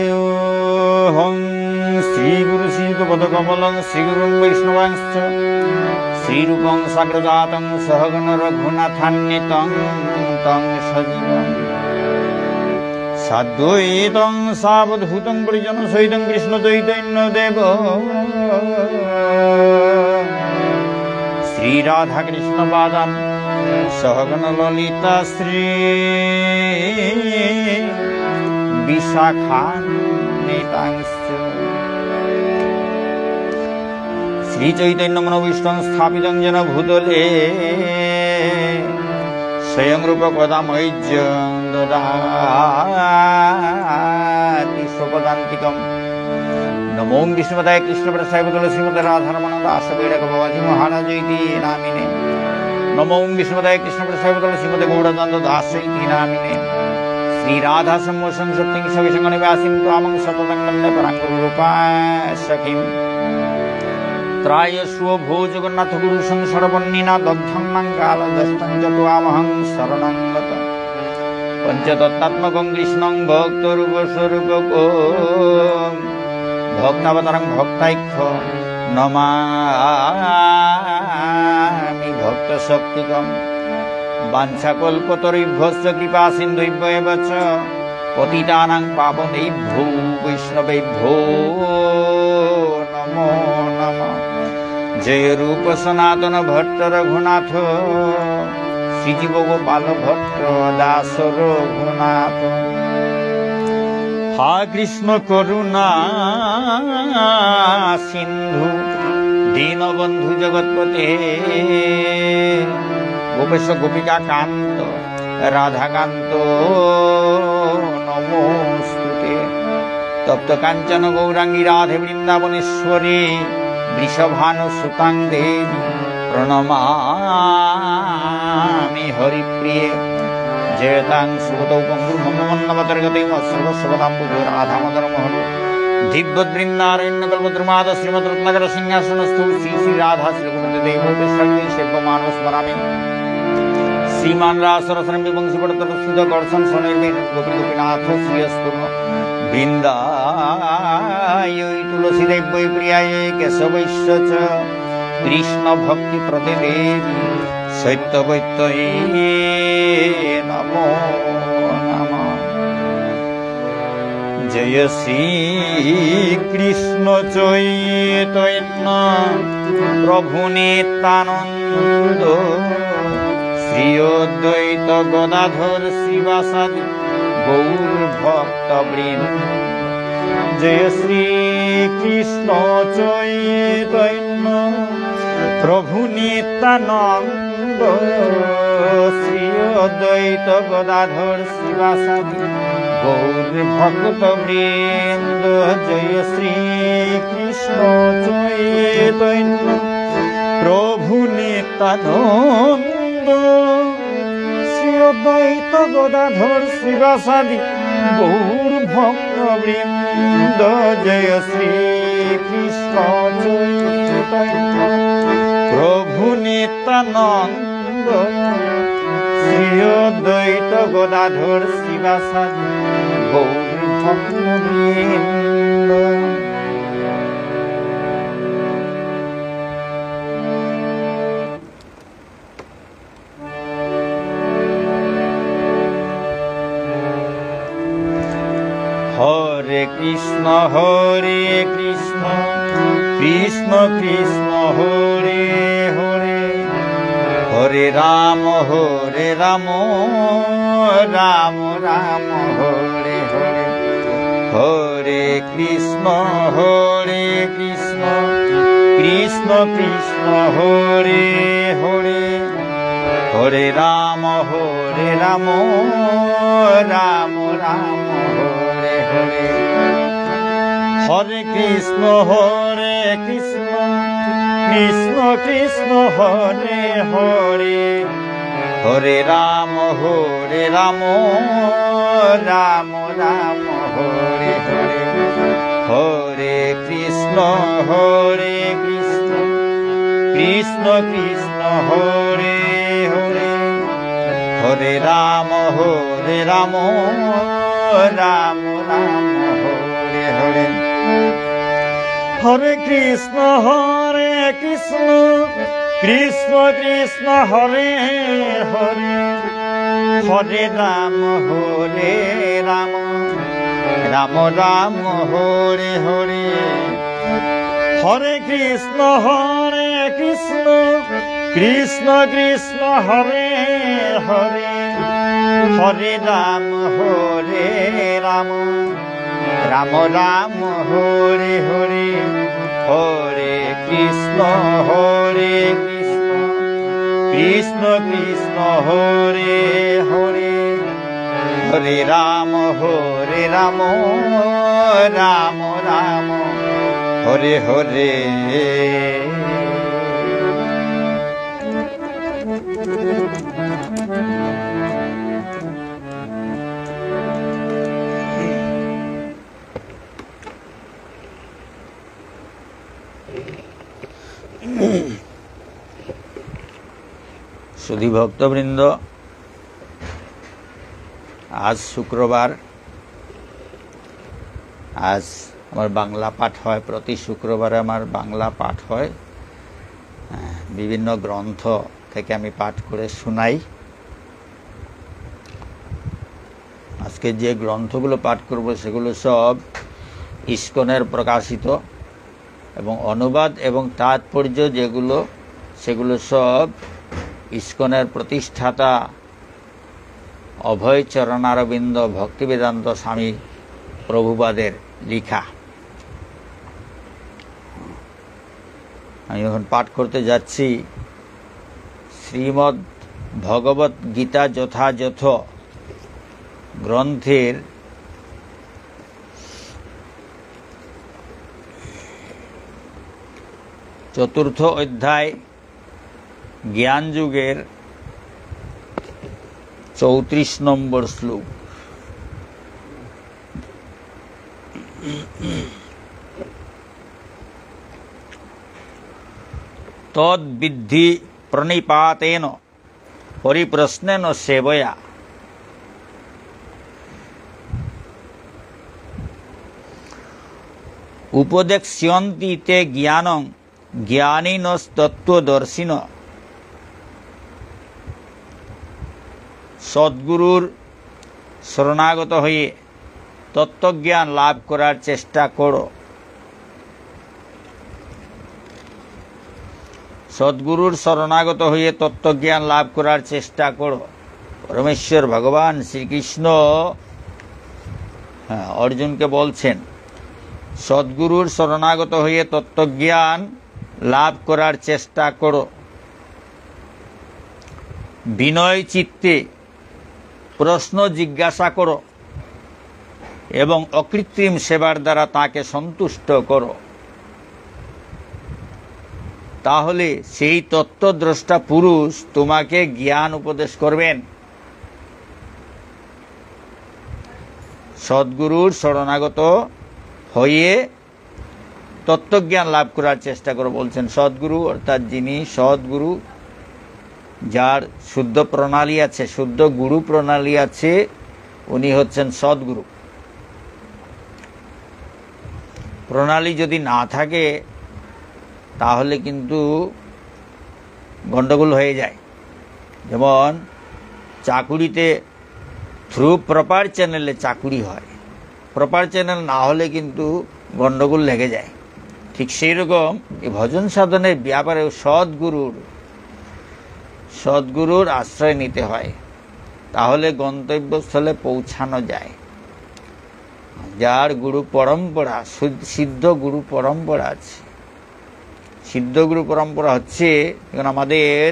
वन्देऽहं श्रीगुरु श्रीपदकमलं श्रीगुरुं वैष्णवांश्च श्रीरूपं साग्रजातं सहगण रघुनाथान्वितं तं सजीवं साद्वैतं सावधूतं परिजनसहितं कृष्णचैतन्यदेवं श्रीराधाकृष्णपादान् सहगण ललिता श्री विशाखान्वितांश्च श्रीचैतन्यमनोभीष्टं स्थापितं येन भूतले स्वयं रूप कदा मह्यं ददाति स्वपदान्तिकम्। नमो विष्णुपदाय कृष्णप्रसाय तुलसीमते राधारमण दासवेणक भवाजी महाराज इति नामिने। नमो विष्णुपदाय कृष्णप्रसाय तुलसीमते गौड़चंद्र दास इति नामिने। श्री राधा सम्मोषं सत्यं सविशंगनिवासिं त्वामं सततं वन्दे पराङ्गुरुरूपाय सखीं। त्रायस्व भो जगन्नाथ गुरु संसर्वन्निना दग्धं मङ्गलदष्टं च त्वामहं शरणं गतः। पंचतत्त्वात्मकं कृष्णं भक्तरूपस्वरूपको भक्तावतारं भक्ताख्य नमामि भक्तशक्तिकम्। वाञ्छाकल्पतरुभ्यश्च कृपा सिन्धुभ्येव च पतितानां पावनेभ्यो वैष्णवेभ्यो नमो नमः। जय रूप सनातन भट्ट रघुनाथ श्रीजीव गोपाल भट्ट दास रघुनाथ। हा कृष्ण करुणा सिंधु दीनबंधु जगतपते गोपेश गोपिका कांत राधाकांत नमोस्तुते। तप्त कांचन गौरांगी राधे वृंदावनेश्वरी वृषभानुसुतां देवी प्रणमामि हरिप्रिये। जयतां सुगतौ पंगुर्ममन्नवतर्गतैव सर्वस्वदाम्बुजो राधामदरमहलो दिव्यवृन्दारण्यकल्पद्रुमाद श्रीमद्रत्नकर सिंहासनस्थो श्री श्री राधा श्रीगुरुदेवो सर्वे शिल्पमानव स्मरामि। श्रीमान रासरसनं विवंशिपटतरस्थितकर्षं स्वनिर्मेण गोपी गोपीनाथ श्रीयस्तु वृन्दाय तुलसीदेव्यै प्रियाय केशवैश्च च कृष्ण भक्ति प्रदे देवी सत्यवैत्यै नमो नमः। जय श्री कृष्ण चैतन्य प्रभु नित्यानंद श्री अद्वैत गदाधर श्रीवासादि गौर भक्तवृंद। जय श्री कृष्ण चैतन्य प्रभु नित्यानंद श्री अद्वैत गदाधर श्रीवासादि गौर भक्तवृंद। जय श्री कृष्ण चैतन्य प्रभु नित्यानंद श्री अद्वैत गदाधर श्रीवासादि गौर भक्तवृंद। जय श्री कृष्ण चैतन्य प्रभु नित्यानंद श्री अद्वैत गदाधर श्रीवासादि गौर भक्तवृंद। হরে কৃষ্ণ কৃষ্ণ কৃষ্ণ হরে হরে, হরে রাম রাম রাম হরে হরে, হরে কৃষ্ণ কৃষ্ণ কৃষ্ণ হরে হরে, হরে রাম রাম রাম হরে হরে, হরে কৃষ্ণ কৃষ্ণ কৃষ্ণ হরে হরে, হরে রাম রাম রাম হরে হরে, হরে কৃষ্ণ কৃষ্ণ কৃষ্ণ হরে হরে, হরে রাম রাম রাম হরে হরে, হরে কৃষ্ণ কৃষ্ণ কৃষ্ণ হরে হরে, হরে রাম রাম রাম হরে হরে, হরে কৃষ্ণ কৃষ্ণ কৃষ্ণ হরে হরে, হরে রাম রাম রাম হরে হরে, হরে কৃষ্ণ কৃষ্ণ কৃষ্ণ হরে হরে, হরে রাম রাম রাম হরে হরে। সুধী ভক্তবৃন্দ, আজ শুক্রবার, আজ আমার বাংলা পাঠ হয়। প্রতি শুক্রবারে আমার বাংলা পাঠ হয়। বিভিন্ন গ্রন্থ থেকে আমি পাঠ করে শোনাই। আজকে যে গ্রন্থগুলো পাঠ করব সেগুলো সব ইস্কনের প্রকাশিত এবং অনুবাদ এবং তাৎপর্য যেগুলো, সেগুলো সব ইস্কনের প্রতিষ্ঠাতা অভয় চরণারবিন্দ ভক্তিবেদান্ত স্বামী প্রভুপাদের লেখা। আমি এখন পাঠ করতে যাচ্ছি শ্রীমদ্ ভগবত গীতা যথাযথ গ্রন্থের 4th অধ্যায় জ্ঞান যুগের 34 নম্বর শ্লোক। তদ্বিদ্ধি প্রণিপাতেন পরিপ্রশ্নেন সেবয়া, উপদেক্ষ্যন্তি তে জ্ঞানং জ্ঞানিনস্তত্ত্বদর্শিন। সদ্গুরুর শরণাগত হয়ে তত্ত্বজ্ঞান লাভ করার চেষ্টা করো। সদ্গুরুর শরণাগত হয়ে তত্ত্বজ্ঞান লাভ করার চেষ্টা করো। পরমেশ্বর ভগবান শ্রীকৃষ্ণ অর্জুনকে বলছেন, সদ্গুরুর শরণাগত হয়ে তত্ত্বজ্ঞান লাভ করার চেষ্টা করো। বিনয় চিত্তে প্রশ্ন জিজ্ঞাসা করো এবং অকৃত্রিম সেবার দ্বারা তাকে সন্তুষ্ট করো। তাহলে সেই তত্ত্বদ্রষ্টা পুরুষ তোমাকে জ্ঞান উপদেশ করবেন। সদ্গুরুর শরণাগত হয়ে তত্ত্বজ্ঞান লাভ করার চেষ্টা করো বলছেন। সদ্গুরু অর্থাৎ যিনি সদ্গুরু, যার শুদ্ধ প্রণালী আছে, শুদ্ধ গুরু প্রণালী আছে, উনি হচ্ছেন সদ্গুরু। প্রণালী যদি না থাকে তাহলে কিন্তু গন্ডগোল হয়ে যায়। যেমন চাকুরিতে থ্রু প্রপার চ্যানেলে চাকুরি হয়, প্রপার চ্যানেল না হলে কিন্তু গন্ডগোল লেগে যায়। ঠিক সেই রকম এই ভজন সাধনের ব্যাপারেও সদ্গুরুর আশ্রয় নিতে হয়, তাহলে গন্তব্যস্থলে পৌঁছানো যায়। যার গুরু পরম্পরা, সিদ্ধ গুরু পরম্পরা আছে। সিদ্ধ গুরু পরম্পরা হচ্ছে এখন আমাদের,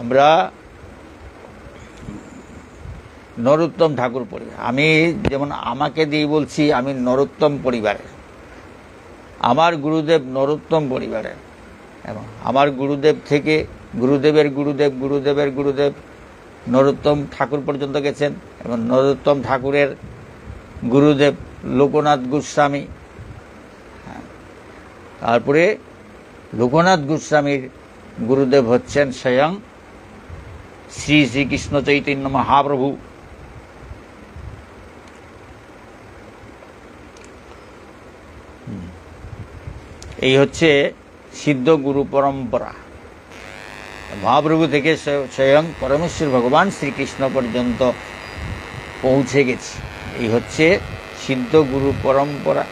আমরা নরোত্তম ঠাকুর পরিবার, আমি যেমন আমাকে দিয়ে বলছি, আমি নরোত্তম পরিবারের, আমার গুরুদেব নরোত্তম পরিবারের, এবং আমার গুরুদেব থেকে গুরুদেবের গুরুদেব গুরুদেবের গুরুদেব নরোত্তম ঠাকুর পর্যন্ত গেছেন, এবং নরোত্তম ঠাকুরের গুরুদেব লোকনাথ গোস্বামী, তারপরে লোকনাথ গোস্বামীর গুরুদেব হচ্ছেন স্বয়ং শ্রী শ্রীকৃষ্ণ চৈতন্য মহাপ্রভু। এই হচ্ছে সিদ্ধ গুরু পরম্পরা। মহাপ্রভু থেকে স্বয়ং পরমেশ্বর ভগবান শ্রীকৃষ্ণ পর্যন্ত পৌঁছে গেছে। এই হচ্ছে সিদ্ধ গুরু পরম্পরা।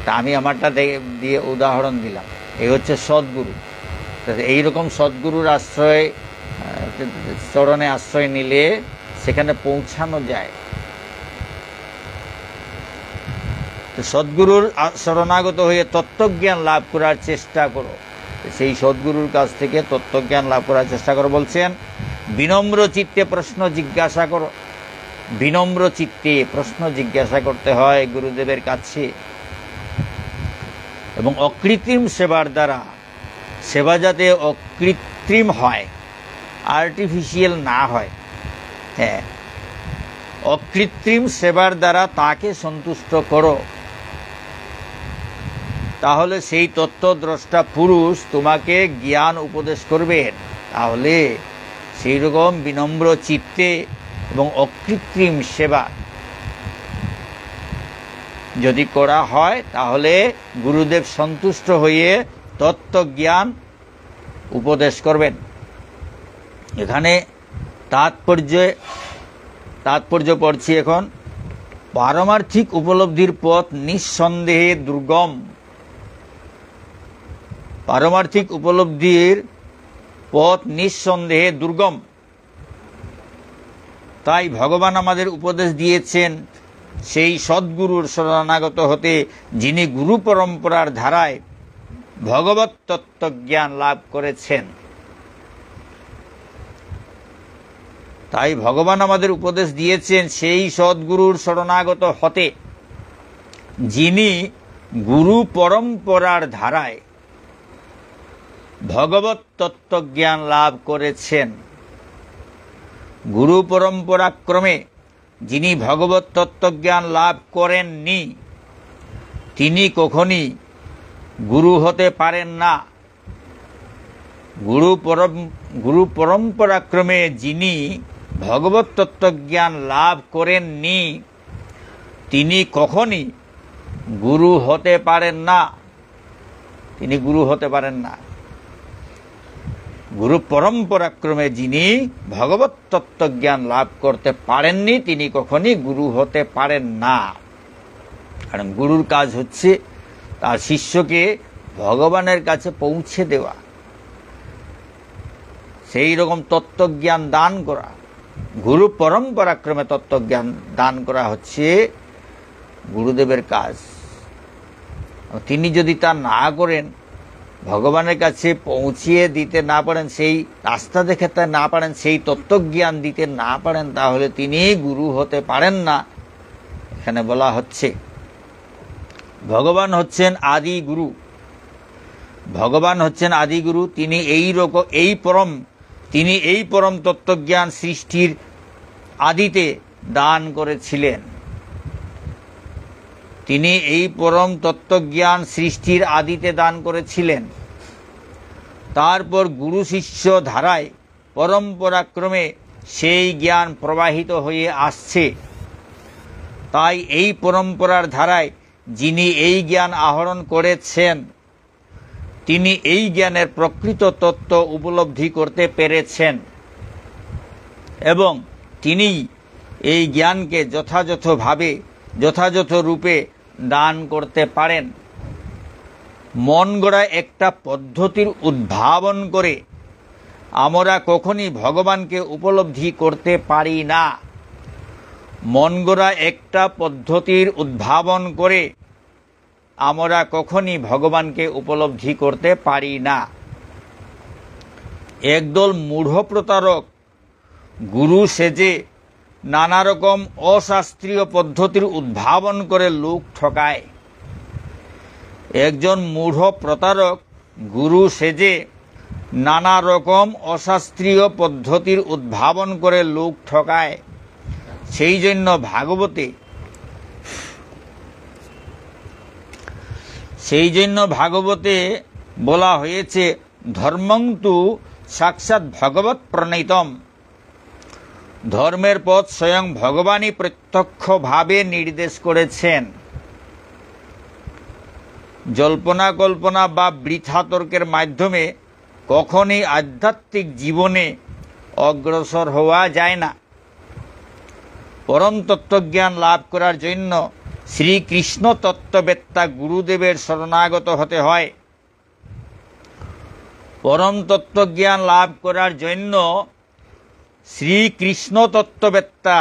তা আমি আমারটা দিয়ে উদাহরণ দিলাম। এই হচ্ছে সদ্গুরু। এইরকম সদ্গুরুর আশ্রয়, চরণে আশ্রয় নিলে সেখানে পৌঁছানো যায়। সদ্গুরুর শরণাগত হয়ে তত্ত্বজ্ঞান লাভ করার চেষ্টা করো। সেই সদ্গুরুর কাছ থেকে তত্ত্বজ্ঞান লাভ করার চেষ্টা করো বলছেন। বিনম্র চিত্তে প্রশ্ন জিজ্ঞাসা করো। বিনম্র চিত্তে প্রশ্ন জিজ্ঞাসা করতে হয় গুরুদেবের কাছে, এবং অকৃত্রিম সেবার দ্বারা, সেবা যাতে অকৃত্রিম হয়, আর্টিফিশিয়াল না হয়, হ্যাঁ, অকৃত্রিম সেবার দ্বারা তাকে সন্তুষ্ট করো। তাহলে সেই তত্ত্বদ্রষ্টা পুরুষ তোমাকে জ্ঞান উপদেশ করবেন। তাহলে সেই রকম বিনম্র চিত্তে এবং অকৃত্রিম সেবা যদি করা হয়, তাহলে গুরুদেব সন্তুষ্ট হয়ে তত্ত্বজ্ঞান উপদেশ করবেন। এখানে তাৎপর্য পড়ছি এখন। পারমার্থিক উপলব্ধির পথ নিঃসন্দেহে দুর্গম। পারমার্থিক উপলব্ধির পথ নিঃসন্দেহে দুর্গম। তাই ভগবান আমাদের উপদেশ দিয়েছেন সেই সদ্গুরুর শরণাগত হতে, যিনি গুরু পরম্পরার ধারায় ভগবত তত্ত্বজ্ঞান লাভ করেছেন। তাই ভগবান আমাদের উপদেশ দিয়েছেন সেই সদ্গুরুর শরণাগত হতে, যিনি গুরু পরম্পরার ধারায় ভগবত তত্ত্বজ্ঞান লাভ করেছেন। গুরু পরম্পরা ক্রমে যিনি ভগবত তত্ত্বজ্ঞান লাভ করেননি, তিনি কখনই গুরু হতে পারেন না। গুরু পরম্পরাক্রমে যিনি ভগবত তত্ত্বজ্ঞান লাভ করেননি, তিনি কখনই গুরু হতে পারেন না। তিনি গুরু হতে পারেন না। গুরু পরম্পরাক্রমে যিনি ভগবত তত্ত্বজ্ঞান লাভ করতে পারেননি, তিনি কখনই গুরু হতে পারেন না। কারণ গুরুর কাজ হচ্ছে তার শিষ্যকে ভগবানের কাছে পৌঁছে দেওয়া, সেই রকম তত্ত্বজ্ঞান দান করা। গুরু পরম্পরাক্রমে তত্ত্বজ্ঞান দান করা হচ্ছে গুরুদেবের কাজ। তিনি যদি তা না করেন, ভগবানের কাছে পৌঁছিয়ে দিতে না পারেন, সেই রাস্তা দেখাতে না পারেন, সেই তত্ত্বজ্ঞান দিতে না পারেন, তাহলে তিনি গুরু হতে পারেন না। এখানে বলা হচ্ছে ভগবান হচ্ছেন আদি গুরু। ভগবান হচ্ছেন আদি গুরু। তিনি এই পরম তত্ত্বজ্ঞান সৃষ্টির আদিতে দান করেছিলেন। তিনি এই পরম তত্ত্বজ্ঞান সৃষ্টির আদিতে দান করেছিলেন। তারপর গুরু শিষ্য ধারায় পরম্পরাক্রমে সেই জ্ঞান প্রবাহিত হয়ে আসছে। তাই এই পরম্পরার ধারায় যিনি এই জ্ঞান আহরণ করেছেন, তিনি এই জ্ঞানের প্রকৃত তত্ত্ব উপলব্ধি করতে পেরেছেন, এবং তিনি এই জ্ঞানকে যথাযথ রূপে দান করতে পারেন। মন গড়া একটা পদ্ধতির উদ্ভাবন করে আমরা কখনই ভগবানকে উপলব্ধি করতে পারি না। মন গড়া একটা পদ্ধতির উদ্ভাবন করে আমরা কখনই ভগবানকে উপলব্ধি করতে পারি না। একদল মূঢ় প্রতারক গুরু সেজে নানা রকম অশাস্ত্রীয় পদ্ধতির উদ্ভাবন করে লোক ঠকায়। একজন মূঢ় প্রতারক গুরু সেজে নানা রকম অশাস্ত্রীয় পদ্ধতির উদ্ভাবন করে লোক ঠকায়। সেই জন্য ভাগবতে বলা হয়েছে ধর্মং তু সাক্ষাৎ ভগবৎ প্রণীতম। ধর্মের পথ স্বয়ং ভগবানই প্রত্যক্ষভাবে নির্দেশ করেছেন। জল্পনা কল্পনা বা বৃথা তর্কের মাধ্যমে কখনই আধ্যাত্মিক জীবনে অগ্রসর হওয়া যায় না। পরম তত্ত্বজ্ঞান লাভ করার জন্য শ্রীকৃষ্ণ তত্ত্ববেত্তা গুরুদেবের শরণাগত হতে হয়। পরম তত্ত্বজ্ঞান লাভ করার জন্য শ্রীকৃষ্ণ তত্ত্ববেত্তা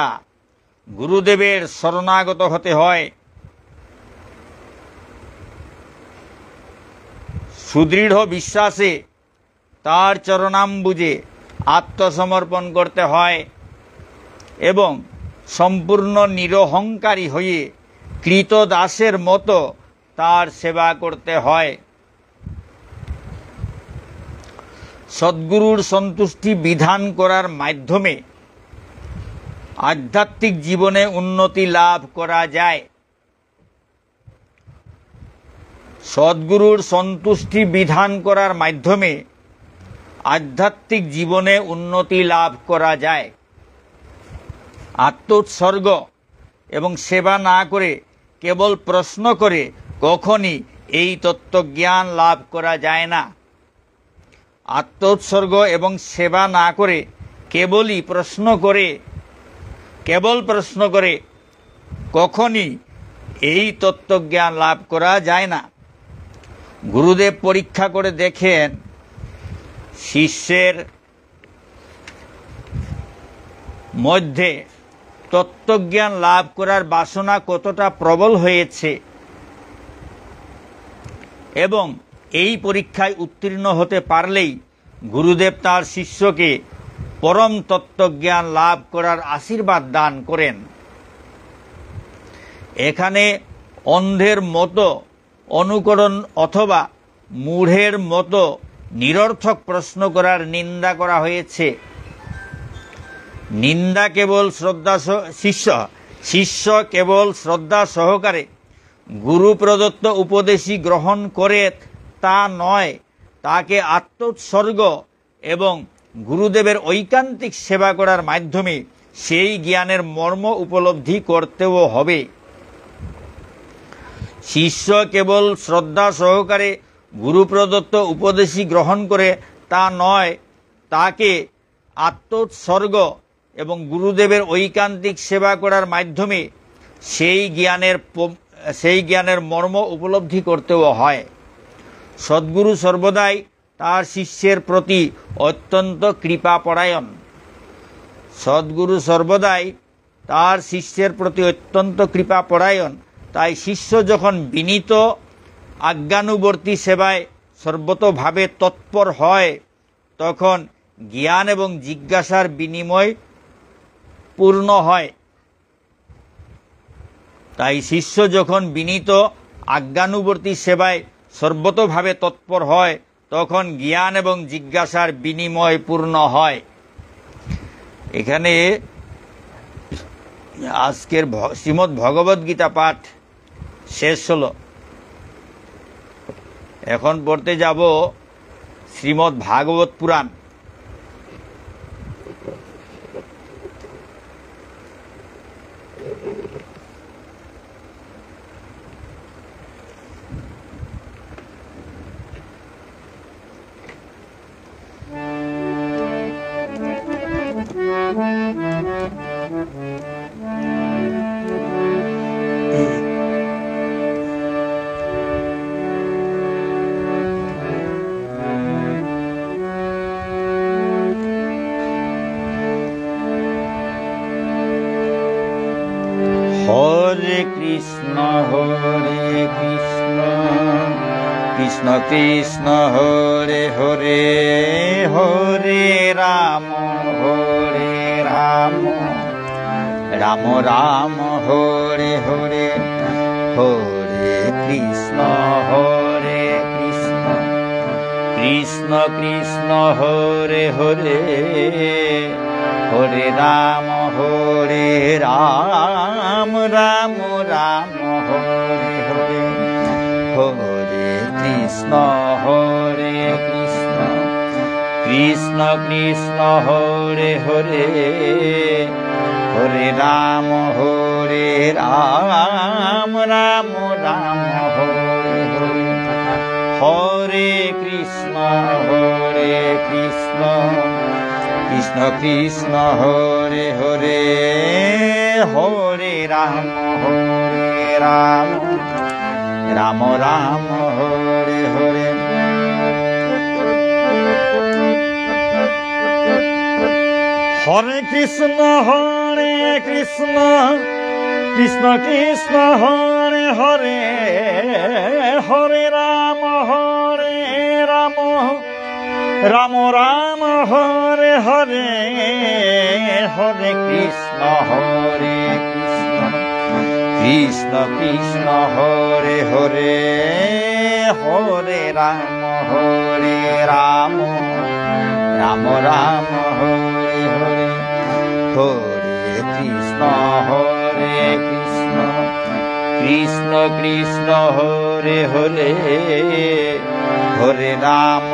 গুরুদেবের শরণাগত হতে হয়। সুদৃঢ় বিশ্বাসে তার চরণাম্বুজে আত্মসমর্পণ করতে হয় এবং সম্পূর্ণ নিরহংকারী হয়ে কৃতদাসের মতো তার সেবা করতে হয়। সদ্গুরুর সন্তুষ্টি বিধান করার মাধ্যমে আধ্যাত্মিক জীবনে উন্নতি লাভ করা যায়। সদ্গুরুর সন্তুষ্টি বিধান করার মাধ্যমে আধ্যাত্মিক জীবনে উন্নতি লাভ করা যায়। আত্মোৎসর্গ এবং সেবা না করে কেবল প্রশ্ন করে কখনই এই তত্ত্বজ্ঞান লাভ করা যায় না। আত্মোৎসর্গ এবং সেবা না করে কেবল প্রশ্ন করে কখনই এই তত্ত্বজ্ঞান লাভ করা যায় না। গুরুদেব পরীক্ষা করে দেখেন শিষ্যের মধ্যে তত্ত্বজ্ঞান লাভ করার বাসনা কতটা প্রবল হয়েছে এবং এই পরীক্ষায় উত্তীর্ণ হতে পারলেই গুরুদেব তার শিষ্যকে পরম তত্ত্বজ্ঞান লাভ করার আশীর্বাদ দান করেন। এখানে অন্ধের মতো অনুকরণ অথবা মূঢ়ের মতো নিরর্থক প্রশ্ন করার নিন্দা করা হয়েছে। নিন্দা কেবল শিষ্য কেবল শ্রদ্ধা সহকারে গুরু প্রদত্ত উপদেশই গ্রহণ করে তা নয়, তাকে আত্মোৎসর্গ এবং গুরুদেবের ঐকান্তিক সেবা করার মাধ্যমে সেই জ্ঞানের মর্ম উপলব্ধি করতেও হবে। শিষ্য কেবল শ্রদ্ধা সহকারে গুরু প্রদত্ত উপদেশই গ্রহণ করে তা নয়, তাকে আত্মোৎসর্গ এবং গুরুদেবের ঐকান্তিক সেবা করার মাধ্যমে সেই জ্ঞানের মর্ম উপলব্ধি করতেও হয়। সদ্গুরু সর্বদাই তার শিষ্যের প্রতি অত্যন্ত কৃপাপরায়ণ। সদ্গুরু সর্বদাই তার শিষ্যের প্রতি অত্যন্ত কৃপাপরায়ণ। তাই শিষ্য যখন বিনীত আজ্ঞানুবর্তী সেবায় সর্বতোভাবে তৎপর হয় তখন জ্ঞান এবং জিজ্ঞাসার বিনিময় পূর্ণ হয়। তাই শিষ্য যখন বিনীত আজ্ঞানুবর্তী সেবায় সর্বতোভাবে তৎপর হয় তখন জ্ঞান এবং জিজ্ঞাসার বিনিময় পূর্ণ হয়। এখানে আজকের শ্রীমদ্ ভগবদ গীতা পাঠ শেষ হল। এখন পড়তে যাব শ্রীমদ্ ভাগবত পুরাণ। হরে কৃষ্ণ কৃষ্ণ কৃষ্ণ হরে হরে, হরে রাম রাম রাম হরে হরে, হরে কৃষ্ণ কৃষ্ণ কৃষ্ণ হরে হরে, হরে রাম রাম রাম হরে হরে, হরে কৃষ্ণ কৃষ্ণ কৃষ্ণ হরে হরে, হরে রাম রাম রাম হরে হরে, হরে কৃষ্ণ কৃষ্ণ কৃষ্ণ হরে হরে, হরে রাম রাম রাম হরে হরে, হরে কৃষ্ণ কৃষ্ণ কৃষ্ণ হরে হরে, হরে রাম রাম রাম হরে হরে, হরে কৃষ্ণ কৃষ্ণ কৃষ্ণ হরে হরে, হরে রাম রাম রাম হরে হরে, হরে কৃষ্ণ কৃষ্ণ কৃষ্ণ হরে হরে, হরে রাম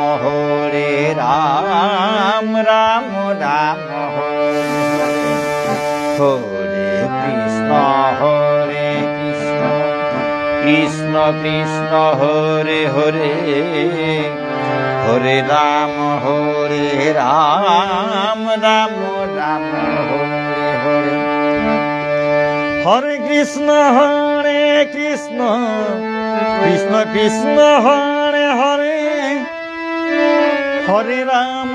রাম রাম হরে হরে, হরে কৃষ্ণ কৃষ্ণ কৃষ্ণ হরে হরে, হরে রাম রাম রাম হরে হরে, হরে কৃষ্ণ কৃষ্ণ কৃষ্ণ হরে হরে, হরে রাম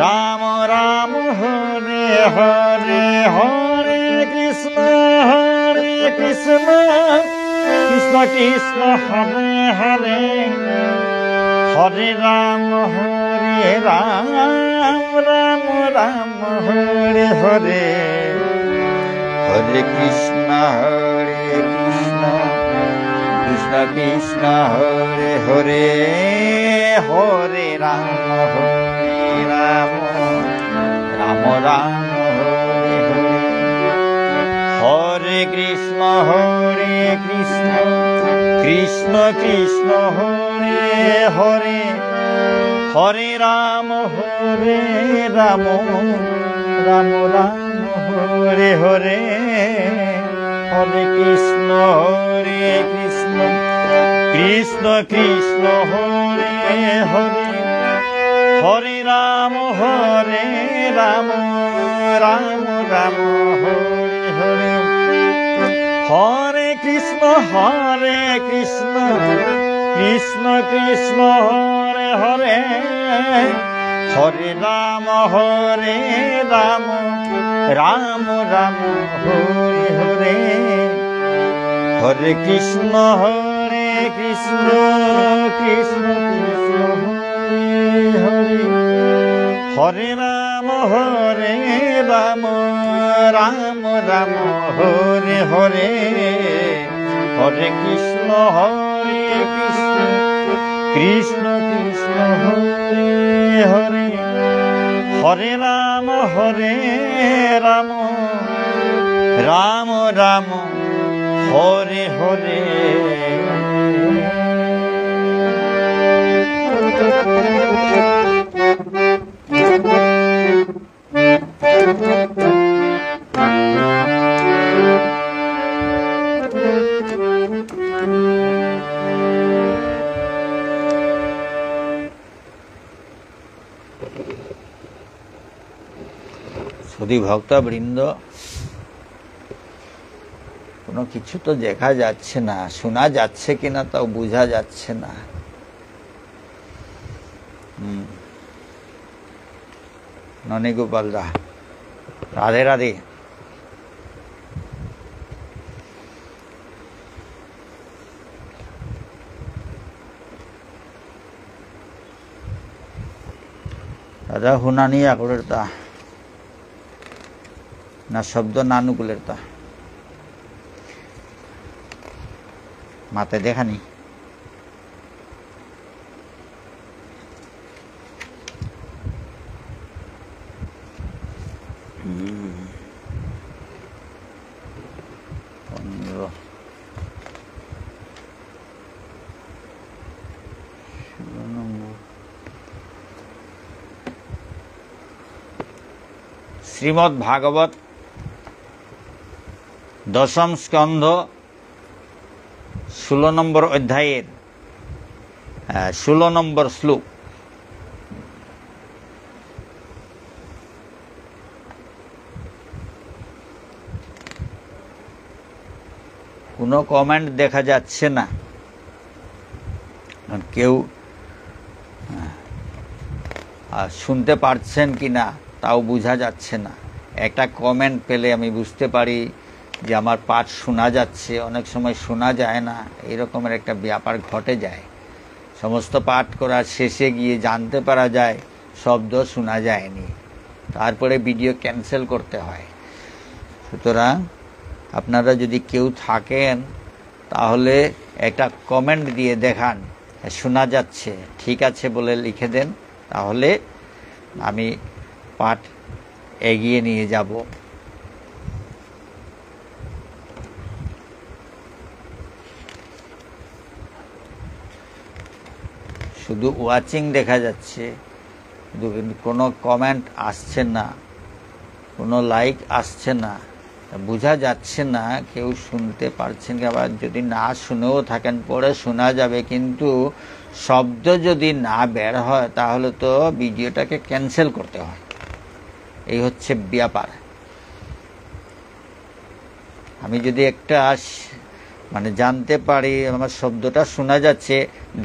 রাম রাম হরে হরে, হরে কৃষ্ণ কৃষ্ণ কৃষ্ণ হরে হরে, হরে রাম রাম হরে হরে, হরে কৃষ্ণ কৃষ্ণ কৃষ্ণ হরে হরে, হরে রাম রাম হরে হরে, হরে কৃষ্ণ কৃষ্ণ কৃষ্ণ হরে হরে, হরে রাম রাম হরে হরে, হরে কৃষ্ণ কৃষ্ণ কৃষ্ণ হরে হরে, হরে রাম রাম হরে হরে, হরে কৃষ্ণ কৃষ্ণ কৃষ্ণ হরে হরে, হরে রাম রাম হরে হরে, হরে কৃষ্ণ কৃষ্ণ কৃষ্ণ হরে হরে, হরে রাম রাম হরে হরে, হরে কৃষ্ণ কৃষ্ণ কৃষ্ণ হরে হরে, হরে রাম রাম রাম হরে হরে। সুধী ভক্তবৃন্দ, কোনো কিছু তো দেখা যাচ্ছে না, শোনা যাচ্ছে কিনা তাও বোঝা যাচ্ছে না। ননী গোপাল দা, রাধে রাধে। राजा हुनानी आकुलता ना शब्द नानुकुलता माते देखा नहीं श्रीमद् भागवत दशम स्कंध 16 नम्बर अध्यायेर 16 नम्बर श्लोक কোনো কমেন্ট দেখা যাচ্ছে না কেউ শুনতে পারছেন কিনা তাও বোঝা যাচ্ছে না একটা কমেন্ট পেলে আমি বুঝতে পারি যে আমার পাঠ শোনা যাচ্ছে অনেক সময় শোনা যায় না এই রকমের একটা ব্যাপার ঘটে যায় সমস্ত পাঠ করার শেষে গিয়ে জানতে পারা যায় শব্দ শোনা যায়নি তারপরে ভিডিও ক্যান্সেল করতে হয় সুতরাং আপনারা যদি কেউ থাকেন তাহলে একটা কমেন্ট দিয়ে দেখান শোনা যাচ্ছে ঠিক আছে বলে লিখে দেন তাহলে আমি পাঠ এগিয়ে নিয়ে যাব শুধু ওয়াচিং দেখা যাচ্ছে কিন্তু কোনো কমেন্ট আসছে না কোনো লাইক আসছে না বোঝা যাচ্ছে না কেউ শুনতে পারছেন কি আবার যদি না শুনেও থাকেন পরে শোনা যাবে কিন্তু শব্দ যদি না বের হয় তাহলে তো ভিডিওটাকে ক্যান্সেল করতে হয় এই হচ্ছে ব্যাপার আমি যদি একটা মানে জানতে পারি আমার শব্দটা শোনা যাচ্ছে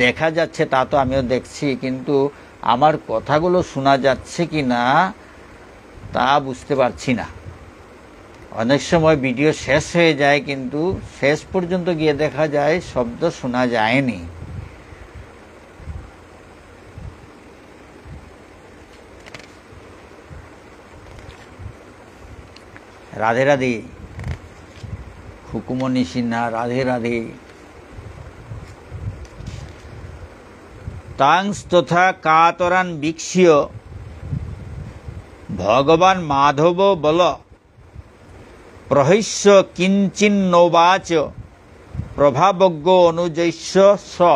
দেখা যাচ্ছে তা তো আমিও দেখছি কিন্তু আমার কথাগুলো শোনা যাচ্ছে কি না তা বুঝতে পারছি না অনেক সময় ভিডিও শেষ হয়ে যায় কিন্তু শেষ পর্যন্ত গিয়ে দেখা যায় শব্দ শোনা যায়নি राधे राधे हुकुमनी सिन्हा राधे राधे तांस तथा कातरान वीक्ष्य भगवान माधव बल प्रहस्य किंचिन्नोवाच प्रभावज्ञ अनुजस्य स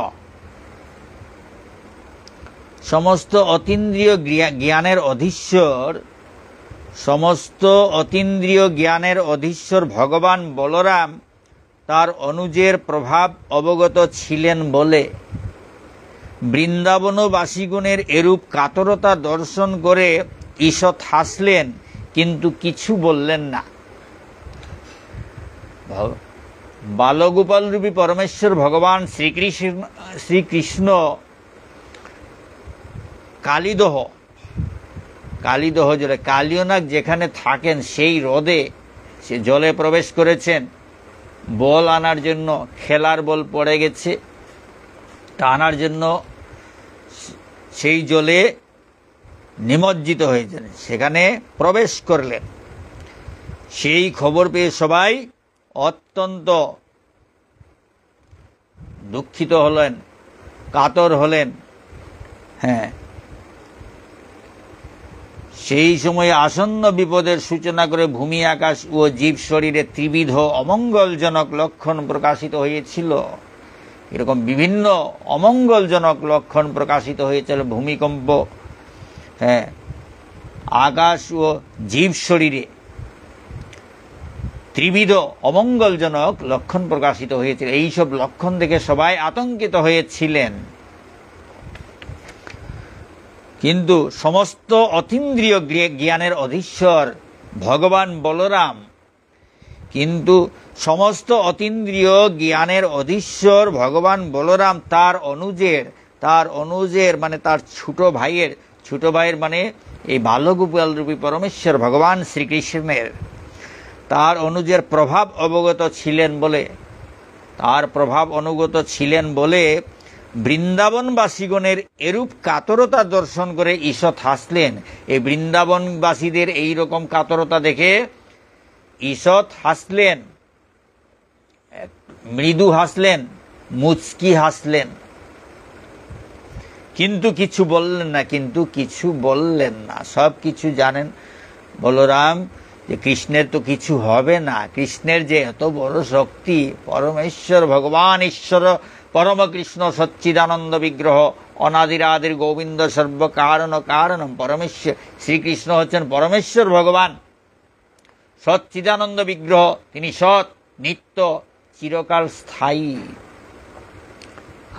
समस्त अतीन्द्रिय ज्ञानेर अधीश्वर समस्त अतीन्द्रिय ज्ञानेर अधीश्वर भगवान बलराम तार अनुजेर प्रभाव अवगत छिलेन बोले बृंदावनबासीगणेर एरूप कातरता दर्शन करे ईषत् हासलेन किन्तु किछु बोललेन ना बालगोपाल रूपी परमेश्वर भगवान श्रीकृष्ण कालीदह कालीदह जले कालियनाग जेखाने थाकेन सेई ह्रदे से जले प्रवेश करेछेन बल आनार जन्य खेलार बल पड़े गेछे टानार जन्य सेई जले निमज्जित हयेछेन सेखाने प्रवेश करलेन सेई खबर पेये सबाई अत्यंत दुखित हलेन कातर हलेन हाँ সেই সময় আসন্ন বিপদের সূচনা করে ভূমি আকাশ ও জীব শরীরে ত্রিবিধ অমঙ্গলজনক লক্ষণ প্রকাশিত হয়েছিল এরকম বিভিন্ন অমঙ্গলজনক লক্ষণ প্রকাশিত হয়েছিল ভূমিকম্প হ্যাঁ আকাশ ও জীব শরীরে ত্রিবিধ অমঙ্গলজনক লক্ষণ প্রকাশিত হয়েছিল এই সব লক্ষণ দেখে সবাই আতঙ্কিত হয়েছিলেন किन्तु समस्त अतीन्द्रिय ज्ञानेर अधीश्वर भगवान बलराम किन्तु समस्त अतीन्द्रिय ज्ञानेर अधीश्वर भगवान बलराम तार अनुजेर माने तार छोटो भाइयेर माने এই বাল্যগোপাল रूपी परमेश्वर भगवान श्रीकृष्णेर तार अनुजेर प्रभाव अवगत छिलेन बोले तार प्रभाव अनुगत छिलेन बोले বৃন্দাবনবাসীগণের এরূপ কাতরতা দর্শন করে ঈষৎ হাসলেন। এই বৃন্দাবনবাসীদের এই রকম কাতরতা দেখে ঈষৎ হাসলেন, মৃদু হাসলেন, মুচকি হাসলেন, কিন্তু কিছু বললেন না। সব কিছু জানেন বলরাম যে কৃষ্ণের তো কিছু হবে না, কৃষ্ণের যে এত বড় শক্তি, পরমেশ্বর ভগবান ঈশ্বর পরম কৃষ্ণ সচ্চিদানন্দ বিগ্রহ অনাদিরাদির গোবিন্দ সর্বকারণ কারণম। পরমেশ্বর শ্রীকৃষ্ণ হচ্ছেন পরমেশ্বর ভগবান, সচ্চিদানন্দ বিগ্রহ, তিনি সৎ, নিত্য, চিরকাল স্থায়ী।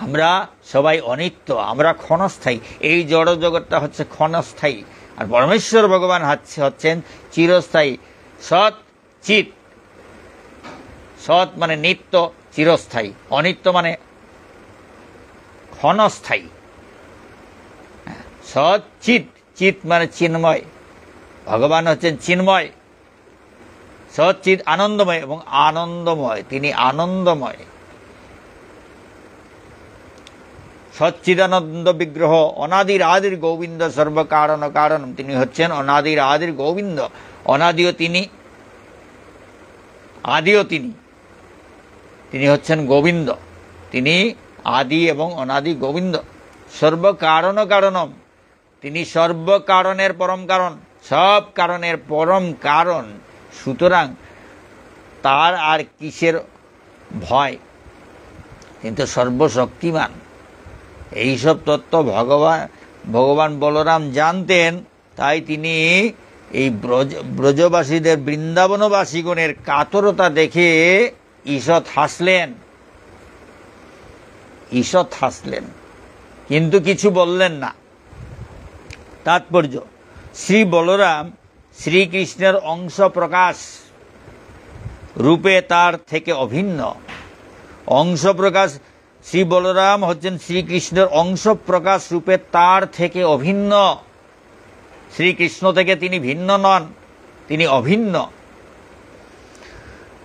আমরা সবাই অনিত্য, আমরা ক্ষণস্থায়ী। এই জড় জগৎটা হচ্ছে ক্ষণস্থায়ী, আর পরমেশ্বর ভগবান হচ্ছেন চিরস্থায়ী। সৎ চিৎ, সৎ মানে নিত্য, চিরস্থায়ী, অনিত্য মানে ক্ষণস্থায়ী। সৎ চিৎ, চিৎ মানে চিন্ময়, ভগবান হচ্ছেন চিন্ময়, সচ্চিৎ আনন্দময় এবং আনন্দময়, তিনি আনন্দময়। সচ্চিদানন্দ বিগ্রহ অনাদির আদির গোবিন্দ সর্বকারণ কারণম, তিনি হচ্ছেন অনাদির আদির গোবিন্দ। অনাদিও তিনি, আদিও তিনি, তিনি হচ্ছেন গোবিন্দ, তিনি আদি এবং অনাদি গোবিন্দ। সর্বকারণ কারণম, তিনি সর্বকারণের পরম কারণ, সব কারণের পরম কারণ। সুতরাং তার আর কিসের ভয়, কিন্তু সর্বশক্তিমান। এইসব তত্ত্ব ভগবান বলরাম জানতেন, তাই তিনি এই ব্রজবাসীদের, বৃন্দাবনবাসীগণের কাতরতা দেখে ঈষৎ হাসলেন, কিন্তু কিছু বললেন না। তাৎপর্য, শ্রী বলরাম শ্রীকৃষ্ণের অংশ প্রকাশ রূপে তার থেকে অভিন্ন। অংশ প্রকাশ, শ্রী বলরাম হচ্ছেন শ্রীকৃষ্ণের অংশ প্রকাশ রূপে তার থেকে অভিন্ন। শ্রীকৃষ্ণ থেকে তিনি ভিন্ন নন, তিনি অভিন্ন।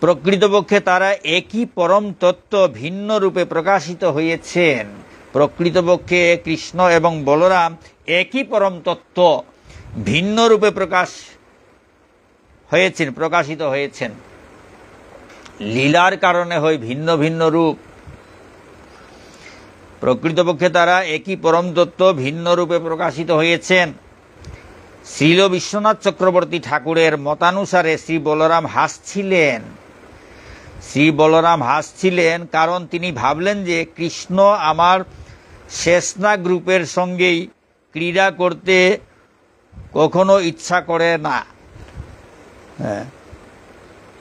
প্রকৃতপক্ষে তারা একই পরম তত্ত্ব ভিন্ন রূপে প্রকাশিত হয়েছেন। প্রকৃতপক্ষে কৃষ্ণ এবং বলরাম একই পরম তত্ত্ব ভিন্ন রূপে প্রকাশিত হয়েছেন। লীলার কারণে হয় ভিন্ন ভিন্ন রূপ। প্রকৃতপক্ষে তারা একই পরম তত্ত্ব ভিন্ন রূপে প্রকাশিত হয়েছেন। শ্রীল বিশ্বনাথ চক্রবর্তী ঠাকুরের মতানুসারে শ্রী বলরাম হাসছিলেন কারণ তিনি ভাবলেন যে কৃষ্ণ আমার শেষনাগ রূপের সঙ্গেই ক্রীড়া করতে কখনো ইচ্ছা করে না।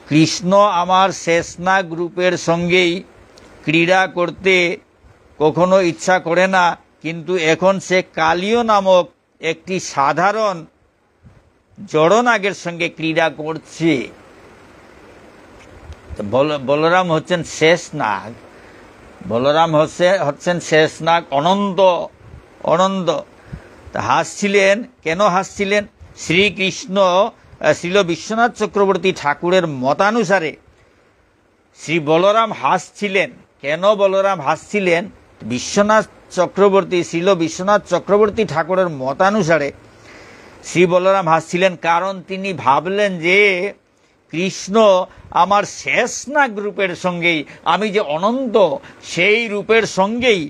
কৃষ্ণ আমার শেষনাগ রূপের সঙ্গেই ক্রীড়া করতে কখনো ইচ্ছা করে না, কিন্তু এখন সে কালীয় নামক একটি সাধারণ জড়নাগের সঙ্গে ক্রীড়া করছে। বলরাম হচ্ছেন শেষ নাগ, বলরাম হচ্ছেন শেষ নাগ, অনন্ত। হাসছিলেন, কেন হাসছিলেন? শ্রীকৃষ্ণ শ্রীল বিশ্বনাথ চক্রবর্তী ঠাকুরের মতানুসারে শ্রী বলরাম হাসছিলেন। কেন বলরাম হাসছিলেন? শ্রীল বিশ্বনাথ চক্রবর্তী ঠাকুরের মতানুসারে শ্রী বলরাম হাসছিলেন কারণ তিনি ভাবলেন যে কৃষ্ণ আমার শেষ নাগ রূপের সঙ্গেই, আমি যে অনন্ত সেই রূপের সঙ্গেই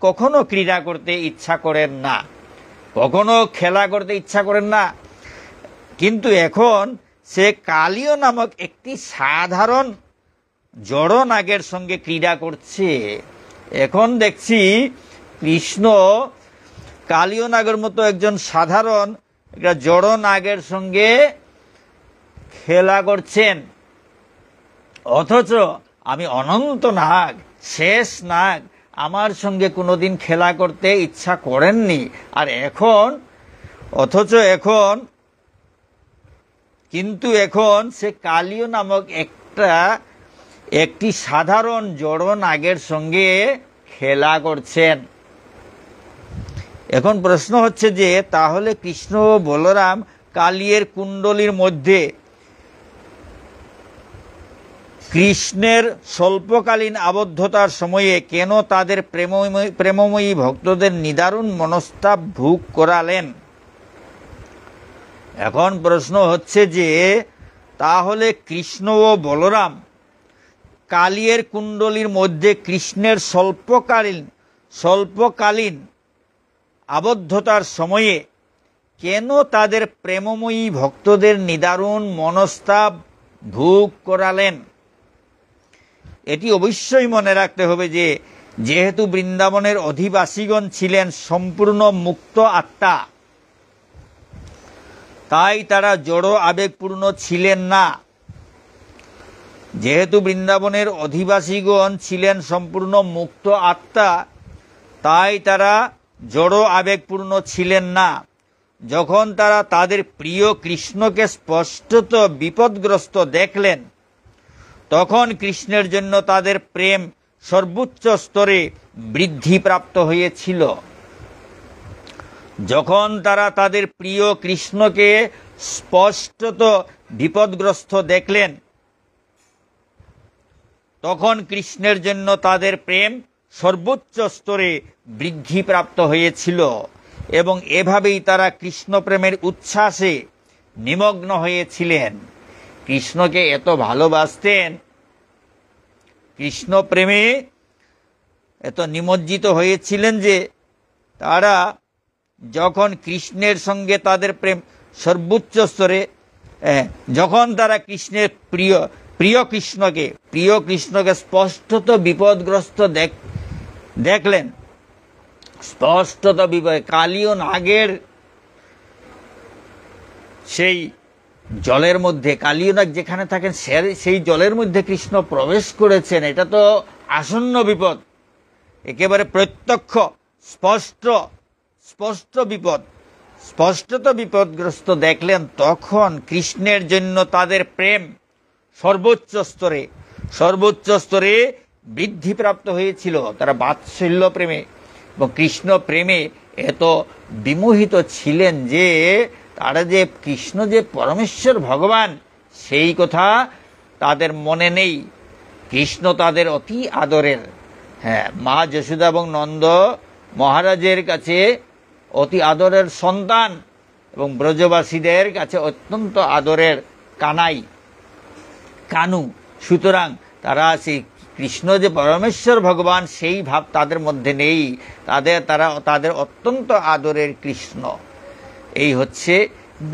কখনো ক্রীড়া করতে ইচ্ছা করেন না, কখনো খেলা করতে ইচ্ছা করেন না, কিন্তু এখন সে কালীয় নামক একটি সাধারণ জড় নাগের সঙ্গে ক্রীড়া করছে। এখন দেখছি কৃষ্ণ কালীয় নাগের মতো একজন সাধারণ একটা জড় নাগের সঙ্গে খেলা করছেন, অথচ আমি অনন্ত নাগ, শেষ নাগ, আমার সঙ্গে কোনোদিন খেলা করতে ইচ্ছা করেননি। আর এখন সে কালীয় নামক একটি সাধারণ জড় নাগের সঙ্গে খেলা করছেন। এখন প্রশ্ন হচ্ছে যে তাহলে কৃষ্ণ ও বলরাম কালীর কুণ্ডলীর মধ্যে কৃষ্ণের স্বল্পকালীন আবদ্ধতার সময়ে কেন তাদের প্রেমময়ী ভক্তদের নিদারুণ মনস্তাপ ভোগ করালেন? এখন প্রশ্ন হচ্ছে যে তাহলে কৃষ্ণ ও বলরাম কালিয়ের কুণ্ডলীর মধ্যে কৃষ্ণের স্বল্পকালীন আবদ্ধতার সময়ে কেন তাদের প্রেমময়ী ভক্তদের নিদারুণ মনস্তাপ ভোগ করালেন? এটি অবশ্যই মনে রাখতে হবে যে যেহেতু বৃন্দাবনের অধিবাসীগণ ছিলেন সম্পূর্ণ মুক্ত আত্মা, তাই তারা জড় আবেগপূর্ণ ছিলেন না। যেহেতু বৃন্দাবনের অধিবাসীগণ ছিলেন সম্পূর্ণ মুক্ত আত্মা, তাই তারা জড় আবেগপূর্ণ ছিলেন না। যখন তারা তাদের প্রিয় কৃষ্ণকে স্পষ্টত বিপদগ্রস্ত দেখলেন, তখন কৃষ্ণের জন্য তাদের প্রেম সর্বোচ্চ স্তরে বৃদ্ধিপ্রাপ্ত হয়েছিল। যখন তারা তাদের প্রিয় কৃষ্ণকে স্পষ্টত বিপদগ্রস্ত দেখলেন, তখন কৃষ্ণের জন্য তাদের প্রেম সর্বোচ্চ স্তরে বৃদ্ধিপ্রাপ্ত হয়েছিল এবং এভাবেই তারা কৃষ্ণ প্রেমের উচ্ছ্বাসে নিমগ্ন হয়েছিলেন। কৃষ্ণকে এত ভালোবাসতেন, কৃষ্ণ প্রেমে এত নিমজ্জিত হয়েছিলেন যে তারা যখন কৃষ্ণের সঙ্গে তাদের প্রেম সর্বোচ্চ স্তরে, যখন তারা কৃষ্ণের প্রিয় কৃষ্ণকে স্পষ্টত বিপদগ্রস্ত দেখলেন, স্পষ্টত বিপদ, কালীয় নাগের সেই জলের মধ্যে, কালীয় নাগ যেখানে থাকেন সেই জলের মধ্যে কৃষ্ণ প্রবেশ করেছেন, এটা তো আসন্ন বিপদ, একেবারে প্রত্যক্ষ স্পষ্ট বিপদ, স্পষ্টত বিপদগ্রস্ত দেখলেন, তখন কৃষ্ণের জন্য তাদের প্রেম সর্বোচ্চ স্তরে বৃদ্ধিপ্রাপ্ত হয়েছিল। তারা বাৎসল্য প্রেমে এবং কৃষ্ণ প্রেমে এত বিমোহিত ছিলেন যে তারা যে কৃষ্ণ যে পরমেশ্বর ভগবান সেই কথা তাদের মনে নেই। কৃষ্ণ তাদের অতি আদরের, মা যশোদা এবং নন্দ মহারাজের কাছে অতি আদরের সন্তান এবং ব্রজবাসীদের কাছে অত্যন্ত আদরের কানু। সুতরাং তারা সেই কৃষ্ণ যে পরমেশ্বর ভগবান সেই ভাব তাদের মধ্যে নেই, তাদের অত্যন্ত আদরের কৃষ্ণ, এই হচ্ছে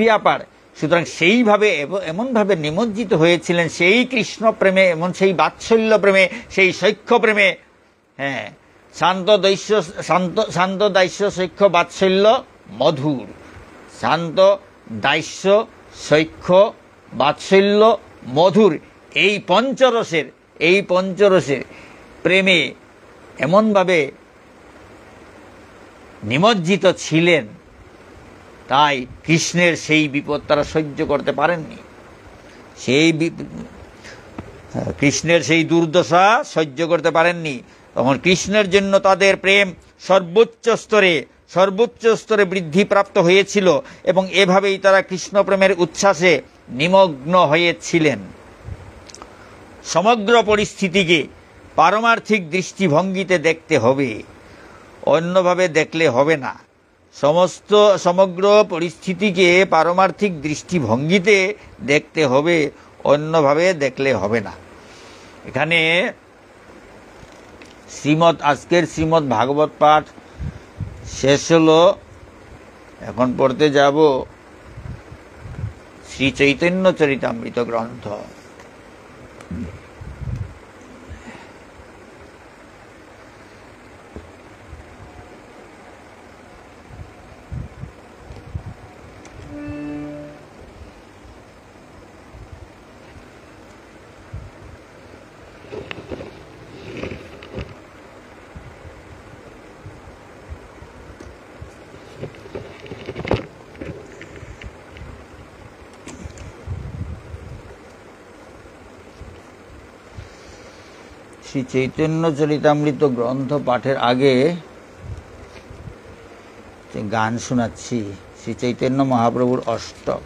ব্যাপার। সুতরাং সেইভাবে এমনভাবে নিমজ্জিত হয়েছিলেন সেই কৃষ্ণ প্রেমে, এমন সেই বাৎসল্য প্রেমে, সেই সখ্য প্রেমে, শান্ত দাস্য সখ্য বাৎসল্য মধুর, শান্ত দাস্য সখ্য বাৎসল্য মধুর, এই পঞ্চরসের প্রেমে এমনভাবে নিমজ্জিত ছিলেন, তাই কৃষ্ণের সেই বিপদ তারা সহ্য করতে পারেননি, কৃষ্ণের সেই দুর্দশা সহ্য করতে পারেননি। তখন কৃষ্ণের জন্য তাদের প্রেম সর্বোচ্চ স্তরে বৃদ্ধিপ্রাপ্ত হয়েছিল এবং এভাবেই তারা কৃষ্ণ প্রেমের উচ্ছ্বাসে নিমগ্ন হয়েছিলেন। সমগ্র পরিস্থিতিকে পারমার্থিক দৃষ্টিভঙ্গিতে দেখতে হবে, অন্যভাবে দেখলে হবে না। সমগ্র পরিস্থিতিকে পারমার্থিক দৃষ্টিভঙ্গিতে দেখতে হবে, অন্যভাবে দেখলে হবে না। এখানে আজকের শ্রীমদ্ ভাগবত পাঠ শেষ হলো। এখন পড়তে যাব শ্রী চৈতন্য চরিতামৃত গ্রন্থ। শ্রী চৈতন্য চরিতামৃত গ্রন্থ পাঠের আগে গান শোনাচ্ছি, শ্রী চৈতন্য মহাপ্রভুর অষ্টক।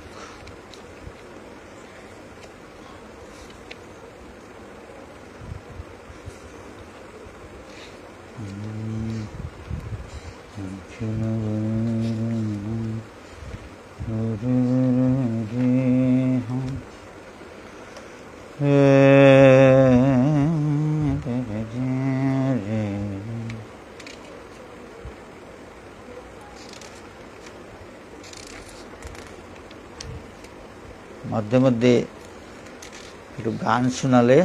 মধ্যে মধ্যে একটু গান শোনালে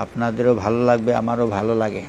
আপনাদেরও ভালো লাগবে, আমারও ভালো লাগে।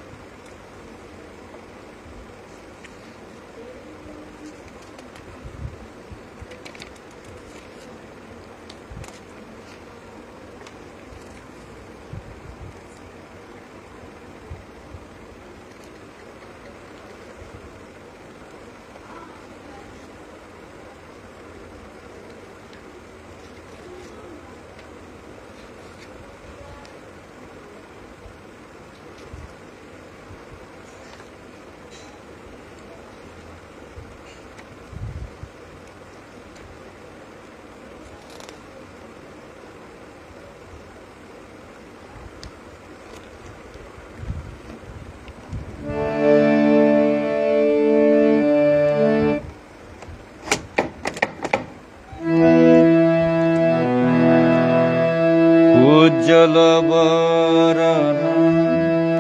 উজ্জ্বল বরণ,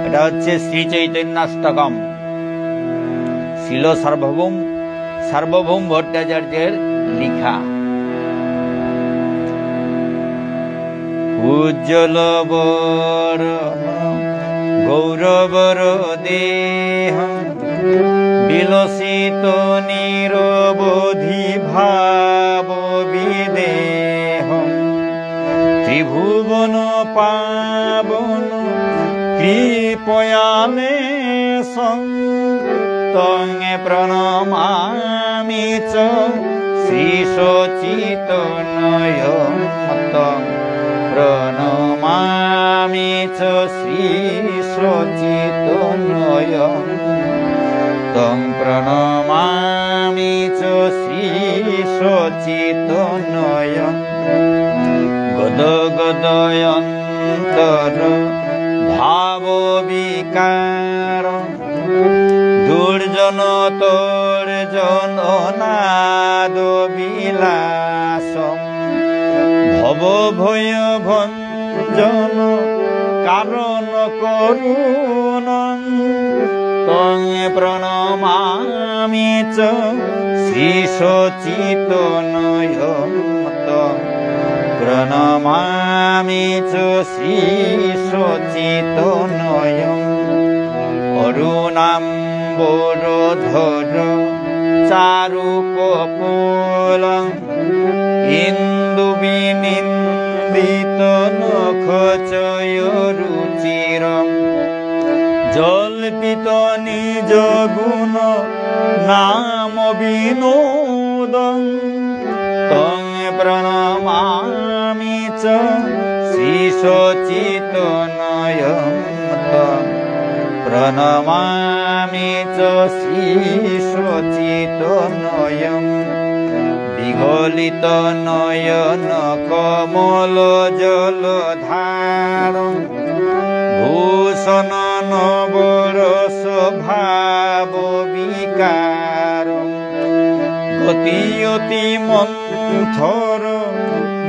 এটা হচ্ছে শ্রী চৈতন্যাষ্টকম, শিল সার্বভৌম ভট্টাচার্যের লেখা। উজ্জ্বল বরণ গৌরবর দেহ, বিলসিত নিরবধি ভাব বিদেহ, ত্রিভুবন পাবন কৃপয়ানে তঙ্গে প্রণমামি চ শ্রী সচিতনয়, প্রণমামি চ শ্রী সচিতনয়, তং প্রণমামি চ শ্রী সচিতনয়। গদ গদয়ন্তর ভাব বিকার, দুর্জন তর্জন নাদ বিলাস, ভব ভয় ভঞ্জন কারণ করুণ, তং প্রণমামি চ শ্রী সচিতনয়, প্রণমামি চ শ্রী সচিতনয়। অরুণাম্বরধর চারু কপোল, ইন্দু বিনিন্দিত নখ চয়রুচির, জল্পিত নিজ গুণ নাম বিনোদ, তং প্রণমামি চ শ্রী সচিতনয়, প্রণমামি চ শ্রী সচিতনয়। বিগলিত নয়ন কমল জলধার, ভূষণ নবরস ভাব বিকার, গতি অতি মন্থর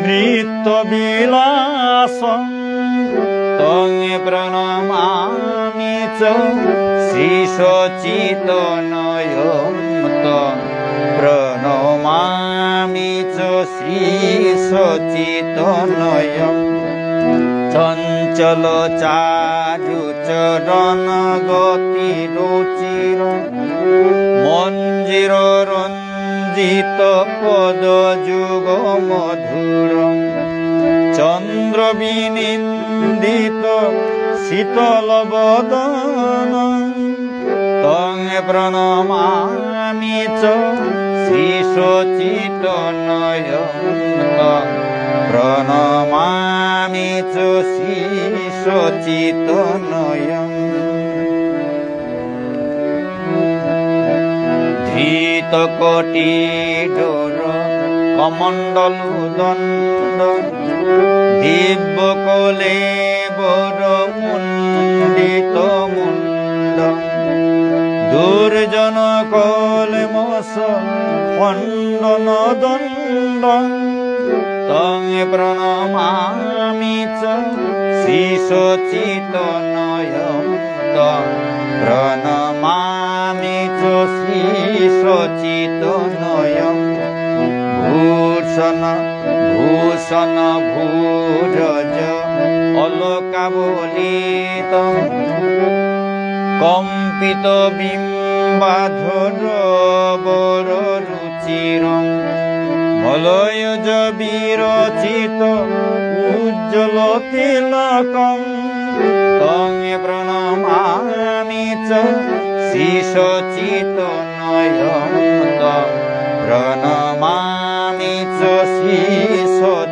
নৃত্য বিলাস, তং প্রণমামি চ শ্রী সচিতনয়, প্রণমামি চ শ্রী সচিতনয়। চঞ্চল চারু চরণ গতি রুচির, মঞ্জির রঞ্জিত পদ যুগ মধুর, চন্দ্র বিনিন্দিত শীতল বদন, তং প্রণমামি চ শ্রী সচিতনয়, প্রণমামি চ শ্রী সচিতনয়। ধৃত কোটি ডোর কমণ্ডলু দণ্ড, দিব্য কোলে বর মুণ্ডিত মুণ্ড, কলেমস খণ্ডন দণ্ড তং প্রণমামি চ শ্রীশচিতনয়ং তং প্রণমামি চ শ্রীশচিতনয়ং ভূষণ ভূষণ ভূরজ অলকাবলিত কম্পিত বিম্বাধর বর রুচিরং মলয়জ বিরচিত উজ্জ্বল তিলকং তং প্রণমামি চ শ্রীশচিতনয়ং তং প্রণমামি চ শ্রীশচিতনয়ং।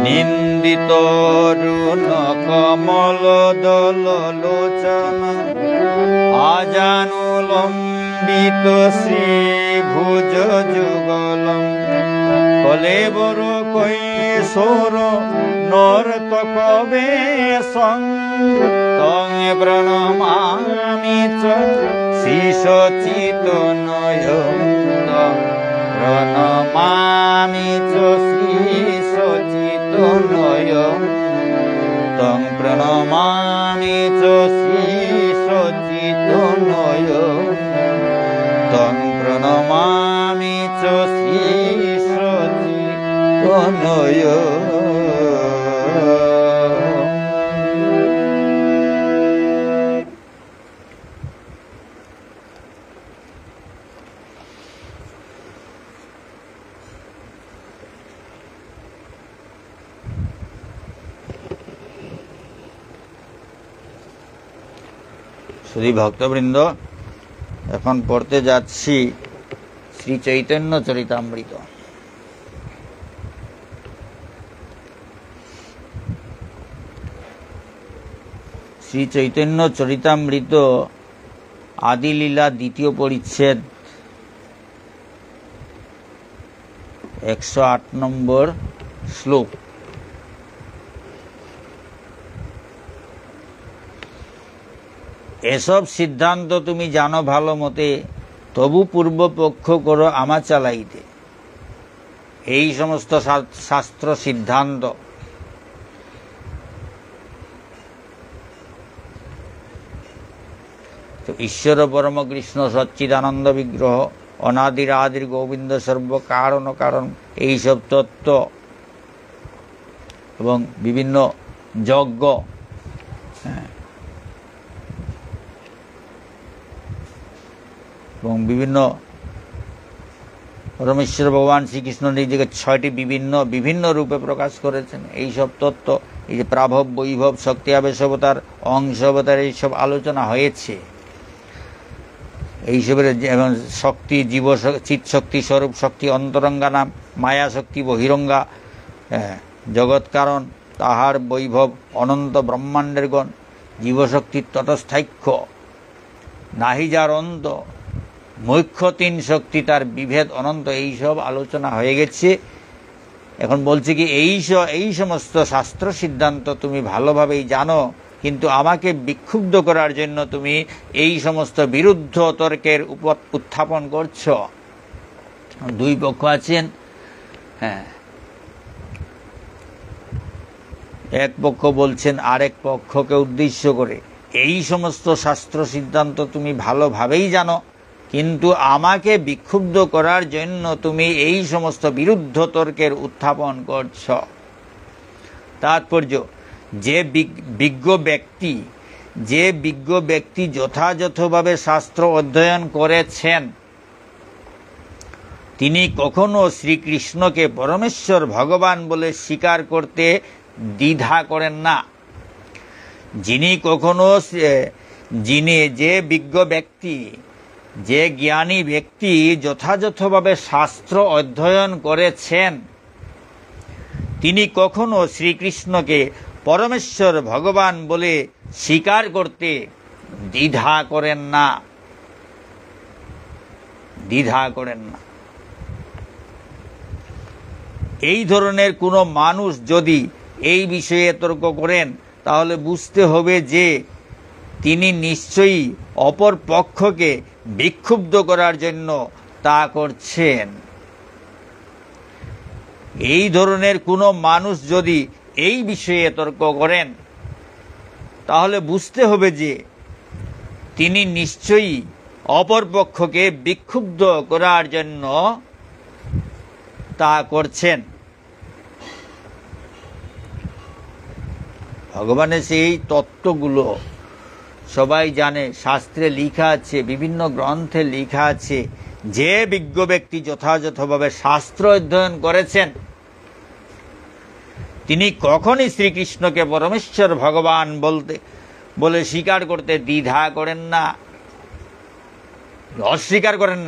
নিন্দিত রুণ কমল দল লোচন আজানুলম্বিত শ্রীভুজ যুগলম কলেবর কৈশোর নর্তক বেশং তং প্রণমামি চ শ্রীশচিতনয়ং তং প্রণমামি চ শ্রীশচিতনয়ং তং প্রণমামি চ শ্রীশচিতনয়ং তং প্রণমামি চ শ্রীশচিতনয়ং। শ্রী ভক্তবৃন্দ, এখন পড়তে যাচ্ছি শ্রী চৈতন্য চরিতামৃত। শ্রী চৈতন্য চরিতামৃত আদিলীলা দ্বিতীয় পরিচ্ছেদ 108 নম্বর শ্লোক। এসব সিদ্ধান্ত তুমি জানো ভালো মতে, তবু পূর্বপক্ষ করো আমা চালাইতে। এই সমস্ত শাস্ত্র সিদ্ধান্ত তো ঈশ্বর পরম কৃষ্ণ সচ্চিদানন্দ বিগ্রহ অনাদির আদির গোবিন্দ সর্ব কারণ কারণ এইসব তত্ত্ব এবং বিভিন্ন যজ্ঞ এবং বিভিন্ন পরমেশ্বর ভগবান শ্রীকৃষ্ণ নিজেকে 6টি বিভিন্ন রূপে প্রকাশ করেছেন। এইসব তত্ত্ব, এই যে প্রাভব বৈভব শক্তি আবেশ অবতার অংশ অবতার, এইসব আলোচনা হয়েছে। এইসবের এবং শক্তি জীব চিৎশক্তি স্বরূপ শক্তি অন্তরঙ্গা নাম, মায়া শক্তি বহিরঙ্গা, জগৎ কারণ তাহার বৈভব অনন্ত ব্রহ্মাণ্ডের গণ, জীবশক্তির তটস্থাইক্য নাহি যার অন্ত, মুখ্য 3 শক্তি তার বিভেদ অনন্ত, এইসব আলোচনা হয়ে গেছে। এখন বলছে কি এই সমস্ত শাস্ত্র সিদ্ধান্ত তুমি ভালোভাবেই জানো, কিন্তু আমাকে বিক্ষুব্ধ করার জন্য তুমি এই সমস্ত বিরুদ্ধ তর্কের উত্থাপন করছ। 2 পক্ষ আছেন, এক পক্ষ বলছেন আরেক পক্ষকে উদ্দেশ্য করে, এই সমস্ত শাস্ত্র সিদ্ধান্ত তুমি ভালোভাবেই জানো, কিন্তু আমাকে বিক্ষুব্ধ করার জন্য তুমি এই সমস্ত বিরুদ্ধ তর্কের উত্থাপন করছ। তাৎপর্য, যে বিজ্ঞ ব্যক্তি যথাযথভাবে শাস্ত্র অধ্যয়ন করেছেন, তিনি কখনো শ্রীকৃষ্ণকে পরমেশ্বর ভগবান বলে স্বীকার করতে দ্বিধা করেন না। যে বিজ্ঞ ব্যক্তি, যে জ্ঞানী ব্যক্তি যথাযথভাবে শাস্ত্র অধ্যয়ন করেছেন, তিনি কখনো শ্রীকৃষ্ণকে পরমেশ্বর ভগবান বলে স্বীকার করতে দ্বিধা করেন না। এই ধরনের কোনো মানুষ যদি এই বিষয়ে তর্ক করেন, তাহলে বুঝতে হবে যে তিনি নিশ্চয়ই অপর পক্ষকে বিক্ষুব্ধ করার জন্য তা করছেন। এই ধরনের কোনো মানুষ যদি এই বিষয়ে তর্ক করেন, তাহলে বুঝতে হবে যে তিনি নিশ্চয়ই অপর পক্ষকে বিক্ষুব্ধ করার জন্য তা করছেন। ভগবানের সেই তত্ত্বগুলো সবাই জানে, শাস্ত্রে লেখা আছে, বিভিন্ন গ্রন্থে লেখা আছে। যে বিজ্ঞ ব্যক্তি যথাযথভাবে শাস্ত্র অধ্যয়ন করেছেন, তিনি কখনই শ্রীকৃষ্ণকে পরমেশ্বর ভগবান বলে স্বীকার করতে দ্বিধা করেন না, অস্বীকার করেন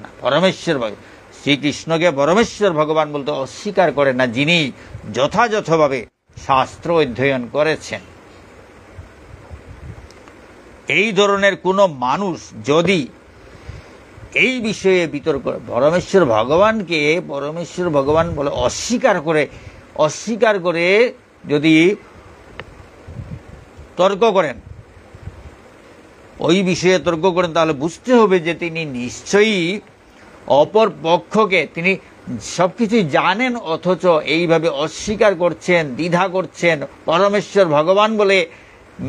না, পরমেশ্বর শ্রীকৃষ্ণকে পরমেশ্বর ভগবান বলতে অস্বীকার করেন না, যিনি যথাযথভাবে শাস্ত্র অধ্যয়ন করেছেন। এই ধরনের কোনো মানুষ যদি এই বিষয়ে বিতর্ক, পরমেশ্বর ভগবানকে পরমেশ্বর ভগবান বলে অস্বীকার করে যদি তর্ক করেন, ওই বিষয়ে তর্ক করেন, তাহলে বুঝতে হবে যে তিনি নিশ্চয়ই অপর পক্ষকে, তিনি সবকিছুই জানেন অথচ এইভাবে অস্বীকার করছেন, দ্বিধা করছেন, পরমেশ্বর ভগবান বলে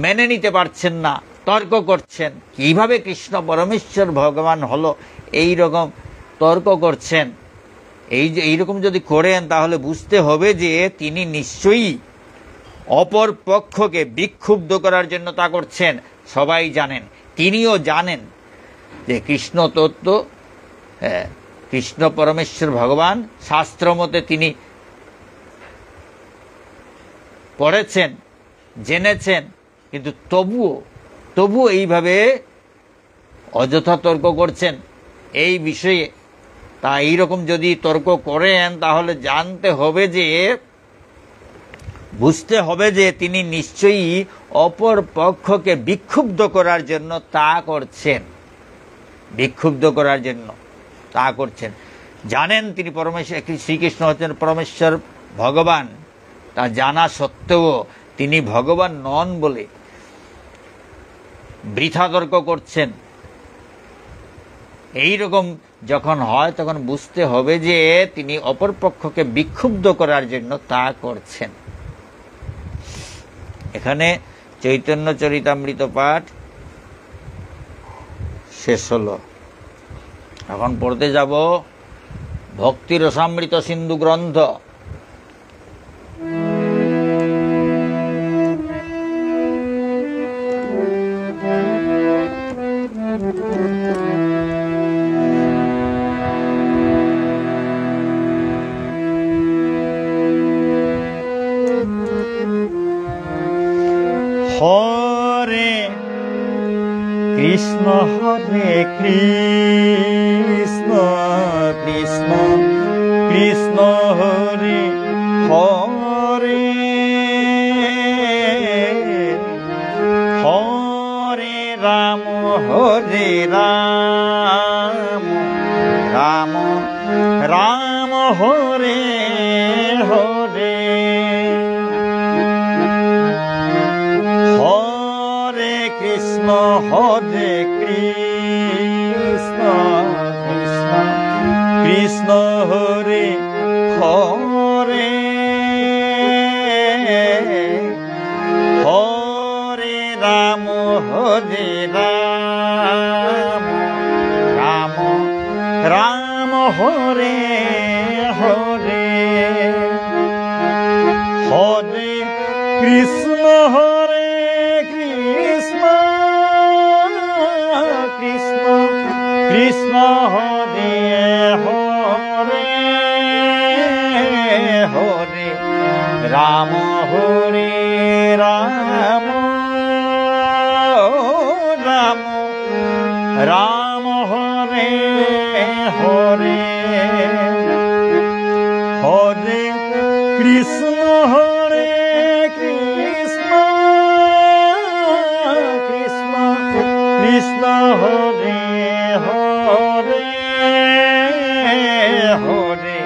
মেনে নিতে পারছেন না, তর্ক করছেন, কিভাবে কৃষ্ণ পরমেশ্বর ভগবান হলো, এই রকম তর্ক করছেন। এইরকম যদি করেন, তাহলে বুঝতে হবে যে তিনি নিশ্চয়ই অপর পক্ষকে বিক্ষুব্ধ করার জন্য তা করছেন। সবাই জানেন, তিনিও জানেন যে কৃষ্ণ তত্ত্ব, কৃষ্ণ পরমেশ্বর ভগবান শাস্ত্র মতে তিনি পড়েছেন, জেনেছেন, কিন্তু তবুও এইভাবে অযথা তর্ক করছেন এই বিষয়ে। তা এইরকম যদি তর্ক করেন, তাহলে বুঝতে হবে যে তিনি নিশ্চয়ই অপর পক্ষকে বিক্ষুব্ধ করার জন্য তা করছেন, জানেন তিনি শ্রীকৃষ্ণ হচ্ছেন পরমেশ্বর ভগবান, তা জানা সত্ত্বেও তিনি ভগবান নন বলে বৃথা তর্ক করছেন। এইরকম যখন হয়, তখন বুঝতে হবে যে তিনি অপর পক্ষকে বিক্ষুব্ধ করার জন্য তা করছেন। এখানে চৈতন্য চরিতামৃত পাঠ শেষ হলো। এখন পড়তে যাব ভক্তি রসামৃত সিন্ধু গ্রন্থ। হরে কৃষ্ণ হরে কৃষ্ণ কৃষ্ণ কৃষ্ণ হরে হরে, হরে রাম হরে রাম, রাম রাম হরে হরে, হরে কৃষ্ণ হরে কৃষ্ণ কৃষ্ণ কৃষ্ণ হরে হরে, হরে রাম হরে রাম, রাম রাম হরে হরে, হরে কৃষ্ণ হরে কৃষ্ণ কৃষ্ণ কৃষ্ণ হরে হরে, হরে রাম হরে রাম, রাম রাম হরে হরে, হরে কৃষ্ণ হরে কৃষ্ণ কৃষ্ণ কৃষ্ণ হরে হরে, হরে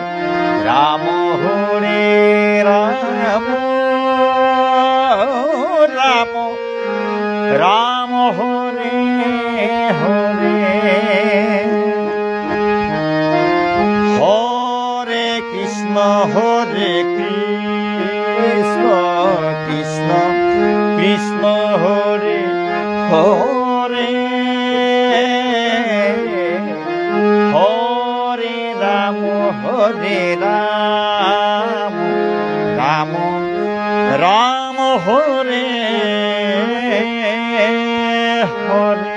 রাম হরে রাম রাম রাম হরে হরে।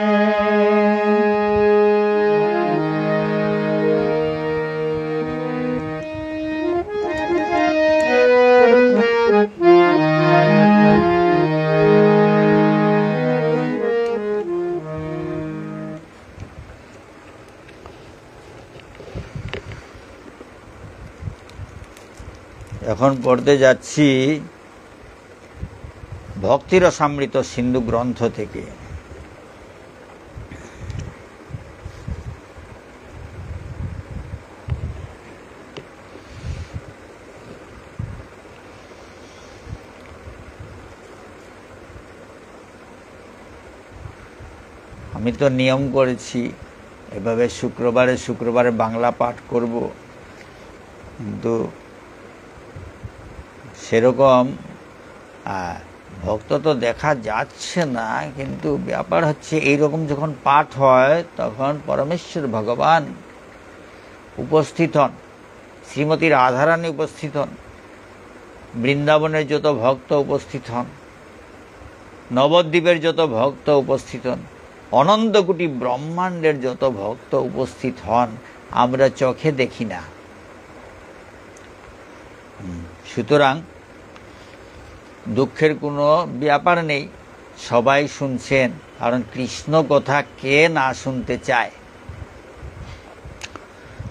এখন পড়তে যাচ্ছি ভক্তিরসামৃত সিন্ধু গ্রন্থ থেকে। আমি তো নিয়ম করেছি এভাবে শুক্রবারে শুক্রবারে বাংলা পাঠ করব, কিন্তু সেরকম ভক্ত তো দেখা যাচ্ছে না। কিন্তু ব্যাপার হচ্ছে এইরকম যখন পাঠ হয় তখন পরমেশ্বর ভগবান উপস্থিত হন, শ্রীমতী রাধারানী উপস্থিত হন, বৃন্দাবনের যত ভক্ত উপস্থিত হন, নবদ্বীপের যত ভক্ত উপস্থিত হন, অনন্ত কোটি ব্রহ্মাণ্ডের যত ভক্ত উপস্থিত হন, আমরা চোখে দেখি না। সুতরাং দুঃখের কোনো ব্যাপার নেই, সবাই শুনছেন, কারণ কৃষ্ণ কথা কে না শুনতে চায়।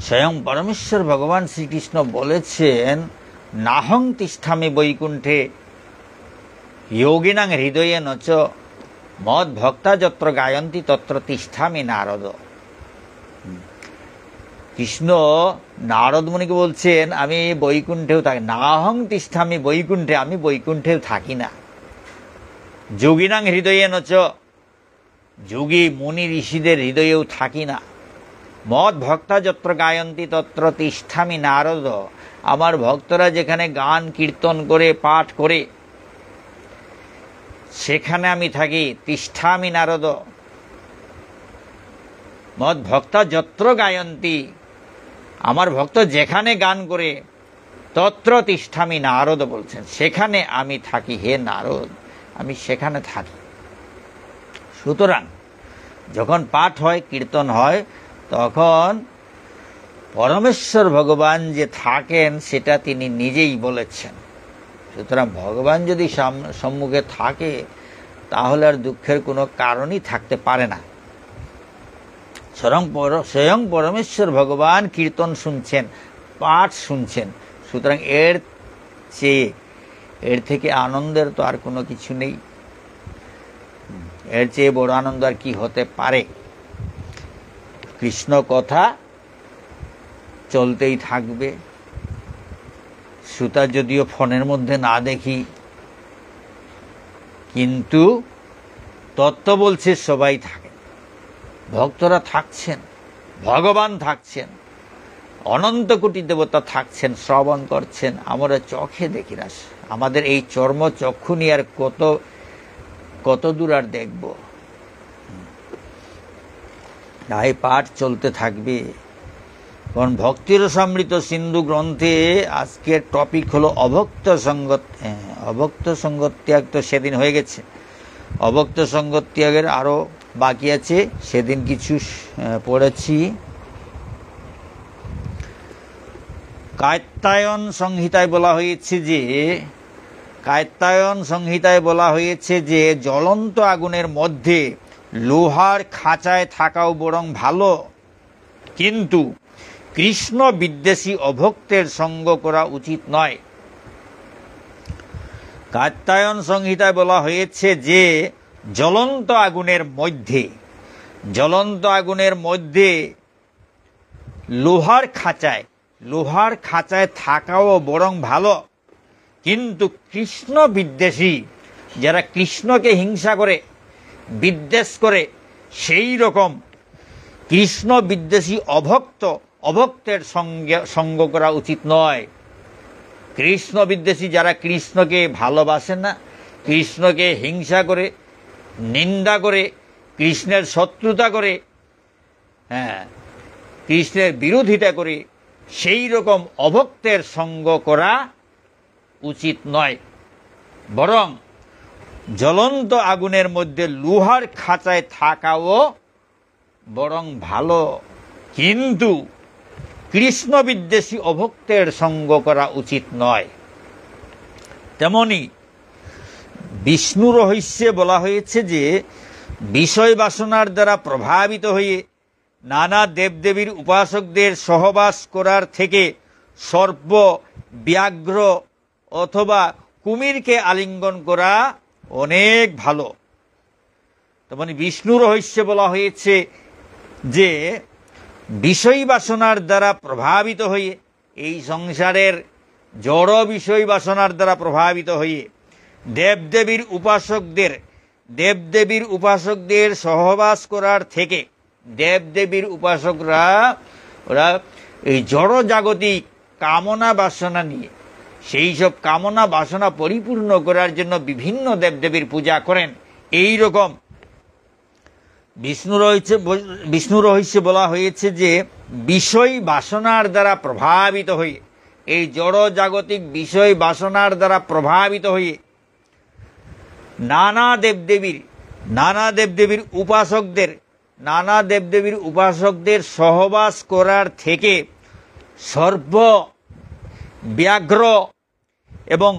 স্বয়ং পরমেশ্বর ভগবান শ্রীকৃষ্ণ বলেছেন, নাহং তিষ্ঠামি বৈকুণ্ঠে যোগিনাং হৃদয়ে নচ মদ ভক্তা যত্র গায়ন্তী তত্র তিষ্ঠামি নারদ। কৃষ্ণ নারদ মুনিকে বলছেন, আমি বৈকুণ্ঠেও থাকি, নাহং তিষ্ঠামি বৈকুণ্ঠে, আমি বৈকুণ্ঠেও থাকি না। যোগিনাং হৃদয়ে নচ, যোগী মুনি ঋষিদের হৃদয়েও থাকি না। মদ ভক্তা যত্র গায়ন্তী তত্র তিষ্ঠামি নারদ, আমার ভক্তরা যেখানে গান কীর্তন করে পাঠ করে সেখানে আমি থাকি। তিষ্ঠামি নারদ, মদ ভক্তা যত্র গায়ন্তী, আমার ভক্ত যেখানে গান করে, তত্র তিষ্ঠামি নারদ বলছেন, সেখানে আমি থাকি। হে নারদ, আমি সেখানে থাকি। সুতরাং যখন পাঠ হয়, কীর্তন হয়, তখন পরমেশ্বর ভগবান যে থাকেন সেটা তিনি নিজেই বলেছেন। সুতরাং ভগবান যদি সম্মুখে থাকে তাহলে আর দুঃখের কোনো কারণই থাকতে পারে না। স্বয়ং পরমেশ্বর ভগবান কীর্তন শুনছেন, পাঠ শুনছেন। সুতরাং এর থেকে আনন্দের তো আর কোনো কিছু নেই। এর চেয়ে বড় আনন্দ আর কি হতে পারে? কৃষ্ণ কথা চলতেই থাকবে। সুতা যদিও ফোনের মধ্যে না দেখি, কিন্তু তত্ত্ব বলছে সবাই থাকে, ভক্তরা থাকছেন, ভগবান থাকছেন, অনন্ত কোটি দেবতা থাকছেন, শ্রবণ করছেন, আমরা চোখে দেখি না। আমাদের এই চর্ম চক্ষু নিয়ে আর কত দূর আর দেখব? এই পাঠ চলতে থাকবে। কারণ ভক্তিরসামৃত সিন্ধু গ্রন্থে আজকের টপিক হলো অভক্ত সঙ্গ ত্যাগ। তো সেদিন হয়ে গেছে, অভক্ত সঙ্গ ত্যাগের আরও বাকি আছে, সেদিন কিছু পড়েছি। কাত্যায়ন সংহিতায় বলা হয়েছে যে জ্বলন্ত আগুনের মধ্যে লোহার খাঁচায় থাকাও বরং ভালো, কিন্তু কৃষ্ণ বিদ্বেষী অভক্তের সঙ্গ করা উচিত নয়। কাত্যায়ন সংহিতায় বলা হয়েছে যে জ্বলন্ত আগুনের মধ্যে লোহার খাঁচায় থাকাও বরং ভালো, কিন্তু কৃষ্ণ বিদ্বেষী, যারা কৃষ্ণকে হিংসা করে, বিদ্বেষ করে, সেই রকম কৃষ্ণ বিদ্বেষী অভক্তের সঙ্গ করা উচিত নয়। কৃষ্ণ বিদ্বেষী যারা কৃষ্ণকে ভালোবাসেন না, কৃষ্ণকে হিংসা করে, নিন্দা করে, কৃষ্ণের শত্রুতা করে, কৃষ্ণের বিরোধিতা করে, সেই রকম অভক্তের সঙ্গ করা উচিত নয়, বরং জ্বলন্ত আগুনের মধ্যে লোহার খাঁচায় থাকাও বরং ভালো, কিন্তু কৃষ্ণ বিদ্বেষী অভক্তের সঙ্গ করা উচিত নয়। তেমনি বিষ্ণু রহস্যে বলা হয়েছে যে বিষয় বাসনার দ্বারা প্রভাবিত হয়ে নানা দেবদেবীর উপাসকদের সহবাস করার থেকে সর্প, ব্যাঘ্র অথবা কুমিরকে আলিঙ্গন করা অনেক ভালো। তেমনি বিষ্ণু রহস্যে বলা হয়েছে যে বিষয় বাসনার দ্বারা প্রভাবিত হয়ে, এই সংসারের জড় বিষয় বাসনার দ্বারা প্রভাবিত হয়ে দেবদেবীর উপাসকদের সহবাস করার থেকে, দেবদেবীর উপাসকরা ওরা এই জড় জাগতিক কামনা বাসনা নিয়ে সেই সব কামনা বাসনা পরিপূর্ণ করার জন্য বিভিন্ন দেবদেবীর পূজা করেন। এই রকম বিষ্ণু রহস্যে বলা হয়েছে যে বিষয় বাসনার দ্বারা প্রভাবিত হয়ে, এই জড় জাগতিক বিষয় বাসনার দ্বারা প্রভাবিত হয়ে নানা দেবদেবীর উপাসকদের সহবাস করার থেকে সর্প, ব্যাঘ্র এবং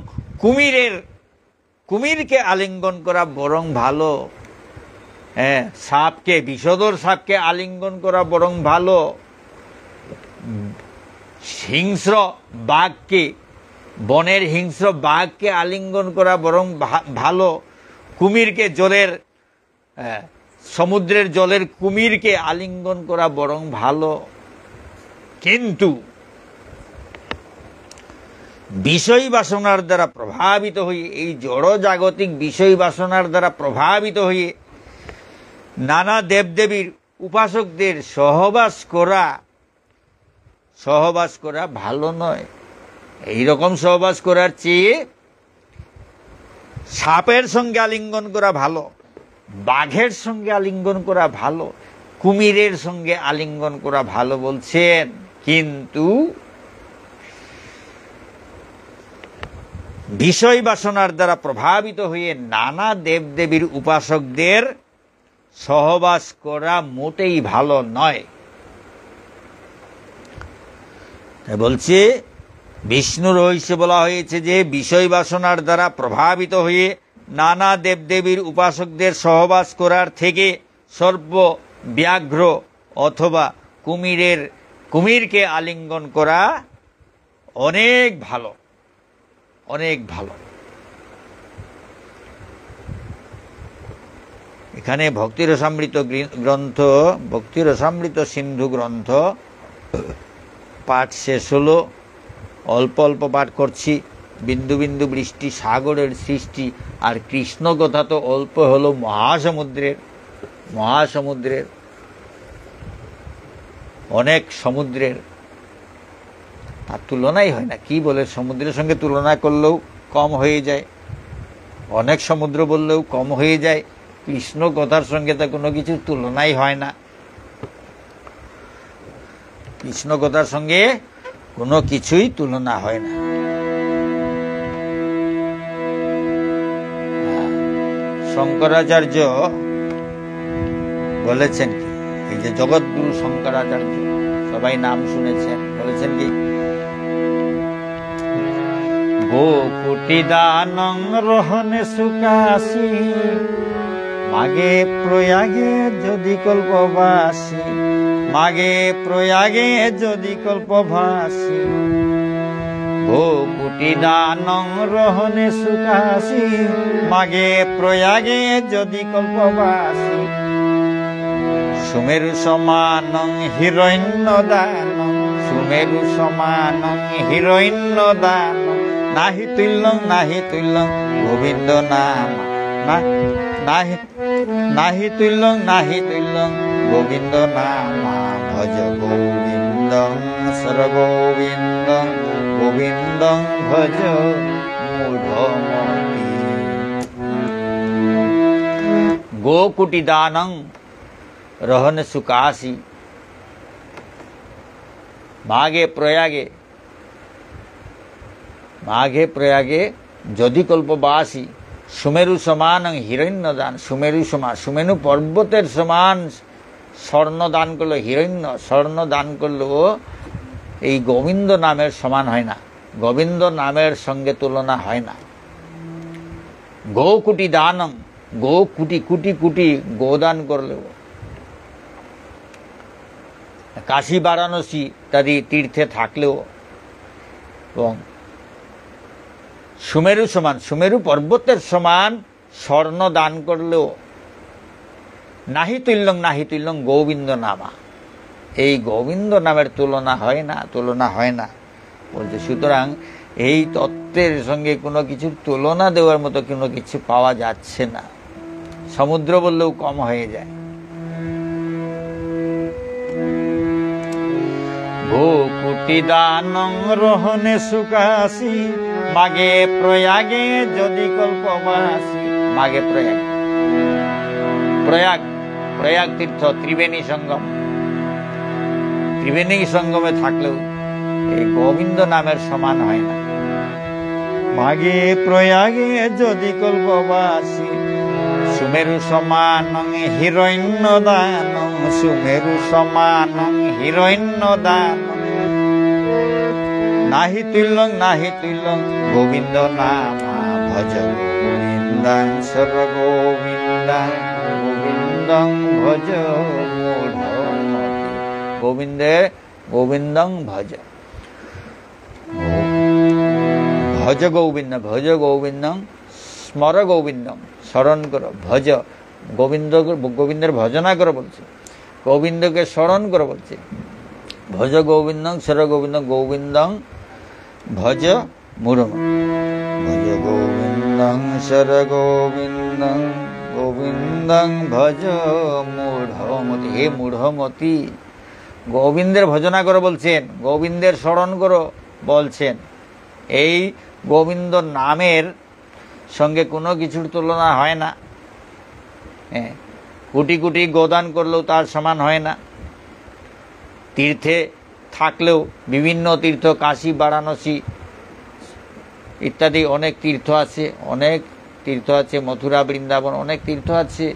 কুমিরকে আলিঙ্গন করা বরং ভালো। সাপকে, বিষধর সাপকে আলিঙ্গন করা বরং ভালো। হিংস্র বাঘকে, বনের হিংস্র বাঘকে আলিঙ্গন করা বরং ভালো। কুমিরকে, সমুদ্রের জলের কুমিরকে আলিঙ্গন করা বরং ভালো। কিন্তু বিষয় বাসনার দ্বারা প্রভাবিত হয়ে, এই জড় জাগতিক বিষয় বাসনার দ্বারা প্রভাবিত হয়ে নানা দেবদেবীর উপাসকদের সহবাস করা ভালো নয়। এই রকম সহবাস করার চেয়ে সাপের সঙ্গে আলিঙ্গন করা ভালো, বাঘের সঙ্গে আলিঙ্গন করা ভালো, কুমিরের সঙ্গে আলিঙ্গন করা ভালো বলছেন। কিন্তু বিষয় বাসনার দ্বারা প্রভাবিত হয়ে নানা দেবদেবীর উপাসকদের সহবাস করা মোটেই ভালো নয়। বলছে বিষ্ণু রহস্যে বলা হয়েছে যে বিষয় বাসনার দ্বারা প্রভাবিত হয়ে নানা দেবদেবীর উপাসকদের সহবাস করার থেকে সর্প, ব্যাঘ্র অথবা কুমিরকে আলিঙ্গন করা অনেক ভালো, অনেক ভালো। এখানে ভক্তিরসামৃত সিন্ধু গ্রন্থ পাঠ শেষ হলো। অল্প অল্প পাঠ করছি। বিন্দু বিন্দু বৃষ্টি সাগরের সৃষ্টি, আর কৃষ্ণ কথা তো অল্প হলো মহাসমুদ্রের অনেক সমুদ্রের, তার তুলনাই হয় না। কি বলে, সমুদ্রের সঙ্গে তুলনা করলেও কম হয়ে যায়, অনেক সমুদ্র বললেও কম হয়ে যায়। কৃষ্ণ কথার সঙ্গে তা কোনো কিছু তুলনাই হয় না। কৃষ্ণ কথার সঙ্গে কোনো কিছুই তুলনা হয় না। শঙ্করাচার্য বলেছেন কি, এই যে জগৎগুরু শঙ্করাচার্য, সবাই নাম শুনেছেন, বলেছেন কি, গোকুটি দানং রহনে সুকাশি, মাগে প্রয়াগে যদি কল্পবাসী, মাগে প্রয়াগে যদি কল্পভাসী। গোকুটি দানং রহনে সুকাশি, মাগে প্রয়াগে যদি কল্পবাসী। সুমেরু সমানং হিরণ্য দানং, সুমেরু সমানং হিরণ্য দানং, নাহি তুল্যং গোবিন্দ নাম, নাহি তুল্যং গোবিন্দ নাম। ভজ গোবিন্দং সর্বগোবিন্দং, গোবিন্দং ভজ মূঢ়মতি। গোকুটি দানং রহন সুকাশি। মাঘে প্রয়াগে যদি কল্পবাসী সুমেরু সমান হিরণ্যদান, সুমেরু পর্বতের সমান স্বর্ণ দান করলো, হিরণ্য স্বর্ণ দান করলো, এই গোবিন্দ নামের সমান হয় না, গোবিন্দ নামের সঙ্গে তুলনা হয় না। গো কোটি দানম, গো কোটি কোটি কোটি গোদান করলেও, কাশী বারাণসী ইত্যাদি তীর্থে থাকলেও, এবং সুমেরু পর্বতের সমান স্বর্ণ দান করলেও নাহি তুল্যং গোবিন্দ নামা, এই গোবিন্দ নামের তুলনা হয় না বলছে। সুতরাং এই তত্ত্বের সঙ্গে কোনো কিছুর তুলনা দেওয়ার মতো কোনো কিছু পাওয়া যাচ্ছে না, সমুদ্র বললেও কম হয়ে যায়। গো কোটি দানং রহনে সুকাশি, মাগে প্রয়াগে যদি কল্পবাসী। মাগে প্রয়াগ তীর্থ ত্রিবেণী সঙ্গমে থাকলেও এই গোবিন্দ নামের সমান হয় না। মাগে প্রয়াগে যদি কল্পবাসী, সুমেরু সমানং হিরণ্যদানং, সুমেরু সমানং হিরণ্যদানং, নাহি তুল্যং গোবিন্দ নামা ভজ গোবিন্দং সর্বগোবিন্দং, গোবিন্দং ভজ মূঢ়মতি। গোবিন্দং ভজ গোবিন্দং স্মর গোবিন্দং, স্মরণ করো, ভজ গোবিন্দের ভজনা করো বলছে, গোবিন্দকে স্মরণ করো বলছে। ভজ গোবিন্দং স্মর গোবিন্দং ভজ মূঢ়মতি, ভজ গোবিন্দং স্মর গোবিন্দং ভজ মূঢ়মতি। হে মূঢ়মতি, গোবিন্দের ভজনা করো বলছেন, গোবিন্দের স্মরণ করো বলছেন। এই গোবিন্দ নামের সঙ্গে কোনো কিছুর তুলনা হয় না। কোটি কোটি গোদান করলেও তার সমান হয় না। তীর্থে থাকলেও বিভিন্ন তীর্থ, কাশী বারাণসী ইত্যাদি অনেক তীর্থ আছে, মথুরা বৃন্দাবন অনেক তীর্থ আছে,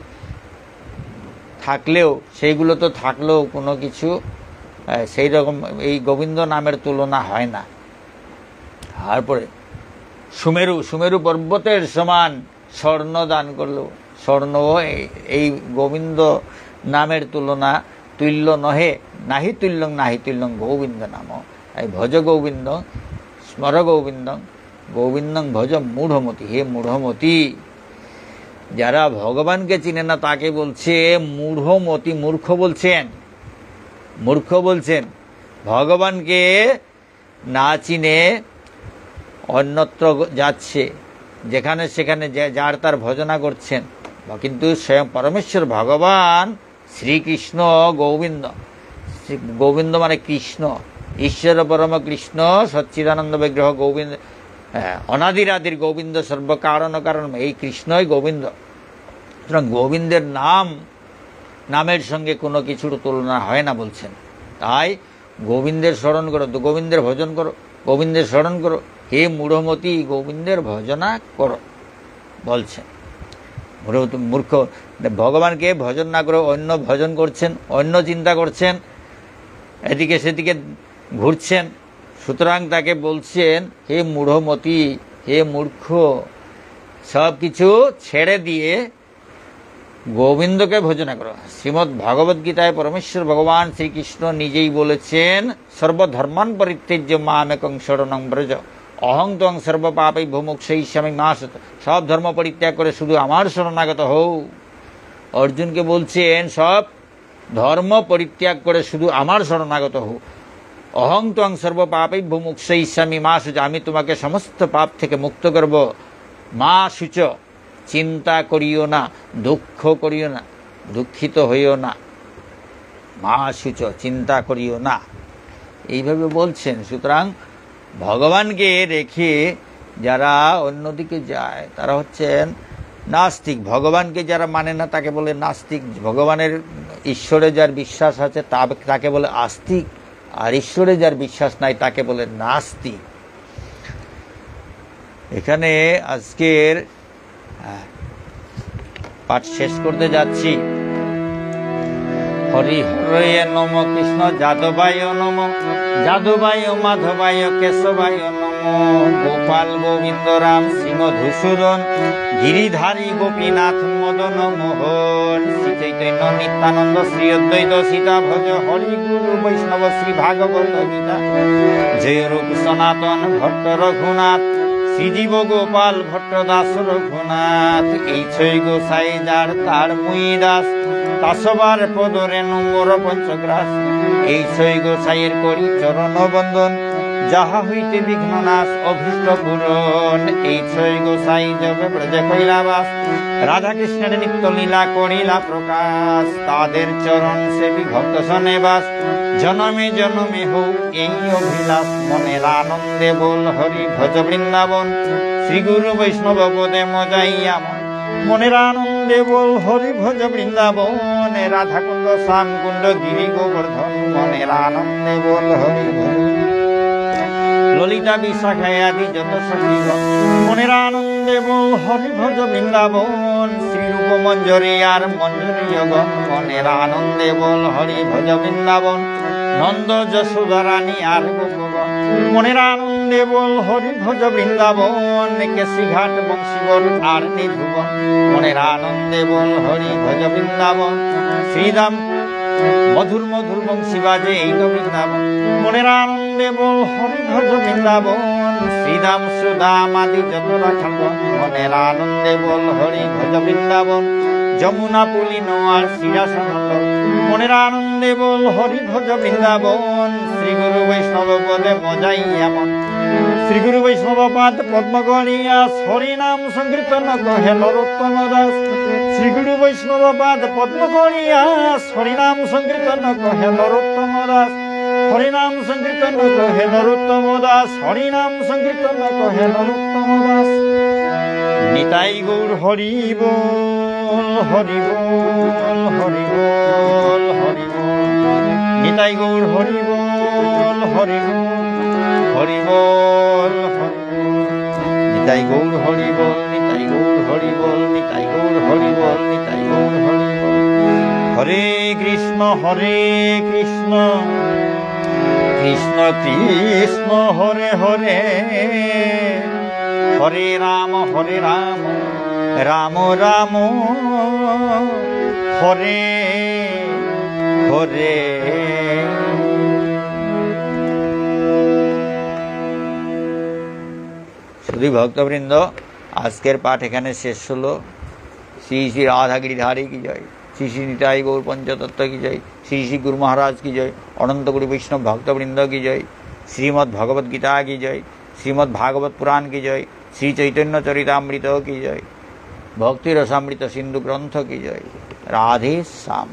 থাকলেও সেইগুলো তো থাকলেও কোনো কিছু সেই রকম এই গোবিন্দ নামের তুলনা হয় না। তারপরে সুমেরু পর্বতের সমান স্বর্ণ দান করলো, স্বর্ণ এই গোবিন্দ নামের তুল্য নহে। নাহি তুল্যং গোবিন্দ নাম, এই ভজ গোবিন্দ স্মর গোবিন্দং ভজ মূঢ়মতি। হে মূঢ়মতি, যারা ভগবানকে চিনে না তাকে বলছে মূঢ়মতি, মূর্খ বলছেন। ভগবানকে না চিনে অন্যত্র যাচ্ছে, যেখানে সেখানে যার তার ভজনা করছেন, কিন্তু স্বয়ং পরমেশ্বর ভগবান শ্রীকৃষ্ণ গোবিন্দ মানে কৃষ্ণ, ঈশ্বর পরম কৃষ্ণ সচ্চিদানন্দ বিগ্রহ গোবিন্দ, অনাদিরাদির গোবিন্দ, সর্বকারণ কারণ, এই কৃষ্ণই গোবিন্দ। সুতরাং গোবিন্দের নামের সঙ্গে কোনো কিছুর তুলনা হয় না বলছেন। তাই গোবিন্দের স্মরণ করো, গোবিন্দের ভজন করো, গোবিন্দের স্মরণ করো। হে মূঢ়মতি, গোবিন্দের ভজনা করো বলছেন। মূর্খ, ভগবানকে ভজন না করে অন্য ভজন করছেন, অন্য চিন্তা করছেন, এদিকে সেদিকে ঘুরছেন। সুতরাং তাকে বলছেন হে মূঢ়মতি, হে মূর্খ, সব কিছু ছেড়ে দিয়ে গোবিন্দকে ভজনা করো। শ্রীমদ্ ভগবদ গীতায় পরমেশ্বর ভগবান শ্রীকৃষ্ণ নিজেই বলেছেন, সর্বধর্মান পরিত্যজ্য মামেকং শরণং ব্রজ, অহং ত্বং সর্বপাপৈ ভুমুক্ষয়িষ্যামি মা শুচ। সব ধর্ম পরিত্যাগ করে শুধু আমার শরণাগত হও। অর্জুনকে বলছেন সব ধর্ম পরিত্যাগ করে শুধু আমার শরণাগত হও। অহং ত্বং সর্বপাপৈ ভুমুক্ষয়িষ্যামি মা শুচ, আমি তোমাকে সমস্ত পাপ থেকে মুক্ত করব। মা শুচ, চিন্তা করিও না, দুঃখ করিও না, দুঃখিত হইও না। মা শুচ, চিন্তা করিও না, এইভাবে বলছেন। সুতরাং ভগবানকে রেখে যারা অন্যদিকে যায় তারা হচ্ছেন নাস্তিক। ভগবানকে যারা মানে না তাকে বলে নাস্তিক। ভগবানের ঈশ্বরে যার বিশ্বাস আছে তাকে বলে আস্তিক। আর ঈশ্বরে যার বিশ্বাস নাই তাকে বলে নাস্তিক। এখানে আজকের পাঠ শেষ করতে যাচ্ছি। হরি হরে নম, কৃষ্ণ যাদবায় নম, যাদবায় মাধবায় কেশবায় নম, গোপাল গোবিন্দ রাম শ্রী মধুসূদন, গিরিধারী গোপীনাথ মদন মোহন, শ্রী চৈতন্য নিত্যানন্দ শ্রী অদ্বৈত সীতা ভজ, হরি গুরু বৈষ্ণব শ্রী ভাগবত গীতা, জয় রূপ সনাতন ভট্ট রঘুনাথ, শ্রীজীব গোপাল ভট্ট দাস রঘুনাথ, এই ছয় গোসাই যার তার মুই দাস, তাসবার পদরে নম্বর পঞ্চগ্রাস, এই ছয় গোসাইয়ের করি চরণ বন্দন, যাহা হইতে বিঘ্ন নাশ অভীষ্ট পূরণ, এই ছয় গোসাই জবে ব্রজে কৈলাবাস, রাধা কৃষ্ণের নিত্য লীলা করিলা প্রকাশ, তাদের চরণ সেবী ভক্ত সনে বাস, জনমে জনমে হোক এই অভিলাষ, মনের আনন্দে বল হরি ভজ বৃন্দাবন, শ্রী গুরু বৈষ্ণব পদে মজাইয়া মন, মনের আনন্দে বল হরি ভজ বৃন্দাবন, রাধা কুণ্ড শ্যাম কুণ্ড গিরি গোবর্ধন, মনের আনন্দে বল হরি ভজ, ললিতা বিশাখায় আদি যত সখীগণ, মনের আনন্দে বল হরি ভজ বৃন্দাবন, শ্রীরূপ মঞ্জরি আর মঞ্জরীয়গণ, মনের আনন্দে বল হরি ভজ বৃন্দাবন, নন্দ যশোদা রানী আর গোপগণ, মনের আনন্দে বল হরি ভজ বৃন্দাবন, কেশিঘাট বংশীবর আর নিধুবন, মনের আনন্দে বল হরি ভজ বৃন্দাবন, শ্রীরাম মধুর মধুর বংশী বাজে এই তো বৃন্দাবন, মনের আনন্দে বল হরি ভজ বৃন্দাবন, শ্রীরাম সুদাম আদি যত রাখালগণ, মনের আনন্দে বল হরি ভজ বৃন্দাবন, যমুনা পুলিন আর শিরাসনন্দ, মনের আনন্দে বল হরি ভজ বৃন্দাবন, শ্রী গুরু বৈষ্ণব পদে মজাইয়া মন, শ্রী গুরু বৈষ্ণব পাদ পদ্ম গড়িয়া, হরি নাম সংকীর্তন কহে নরোত্তম দাস, শ্রী গুরু বৈষ্ণব পাদ পদ্ম গড়িয়া, হরি নাম সংকীর্তন কহে নরোত্তম দাস, হরি নাম সংকীর্তন কহে নরোত্তম দাস, হরি নাম সংকীর্তন কহে নরোত্তম দাস, নিতাই গৌর হরি বল, হরি বল, হরি বল, হরি বল, নিতাই গৌর হরি বল, হরি বল, হরি বল, হরি বল, নিতাই গৌর হরি বল, নিতাই গৌর হরি বল, নিতাই গৌর হরি বল, নিতাই গৌর হরি বল। হরে কৃষ্ণ কৃষ্ণ কৃষ্ণ হরে হরে, হরে রাম রাম রাম হরে হরে। শুধু ভক্তবৃন্দ, আজকের পাঠ এখানে শেষ হলো। শ্রী শ্রী রাধা গিরিধারী কি জয়, শ্রী শ্রী নিতাই গৌর পঞ্চতত্ত্ব কি জয়, শ্রী শ্রী গুরু মহারাজ কি জয়, অনন্ত গুরু বৈষ্ণব ভক্তবৃন্দ কি জয়, শ্রীমদ্ ভগবদ গীতা কি জয়, শ্রীমদ্ ভাগবত পুরাণ কি জয়, শ্রী চৈতন্য চরিতামৃত কি জয়, ভক্তি রসামৃত সিন্ধু গ্রন্থ কি জয়। রাধে শ্যাম।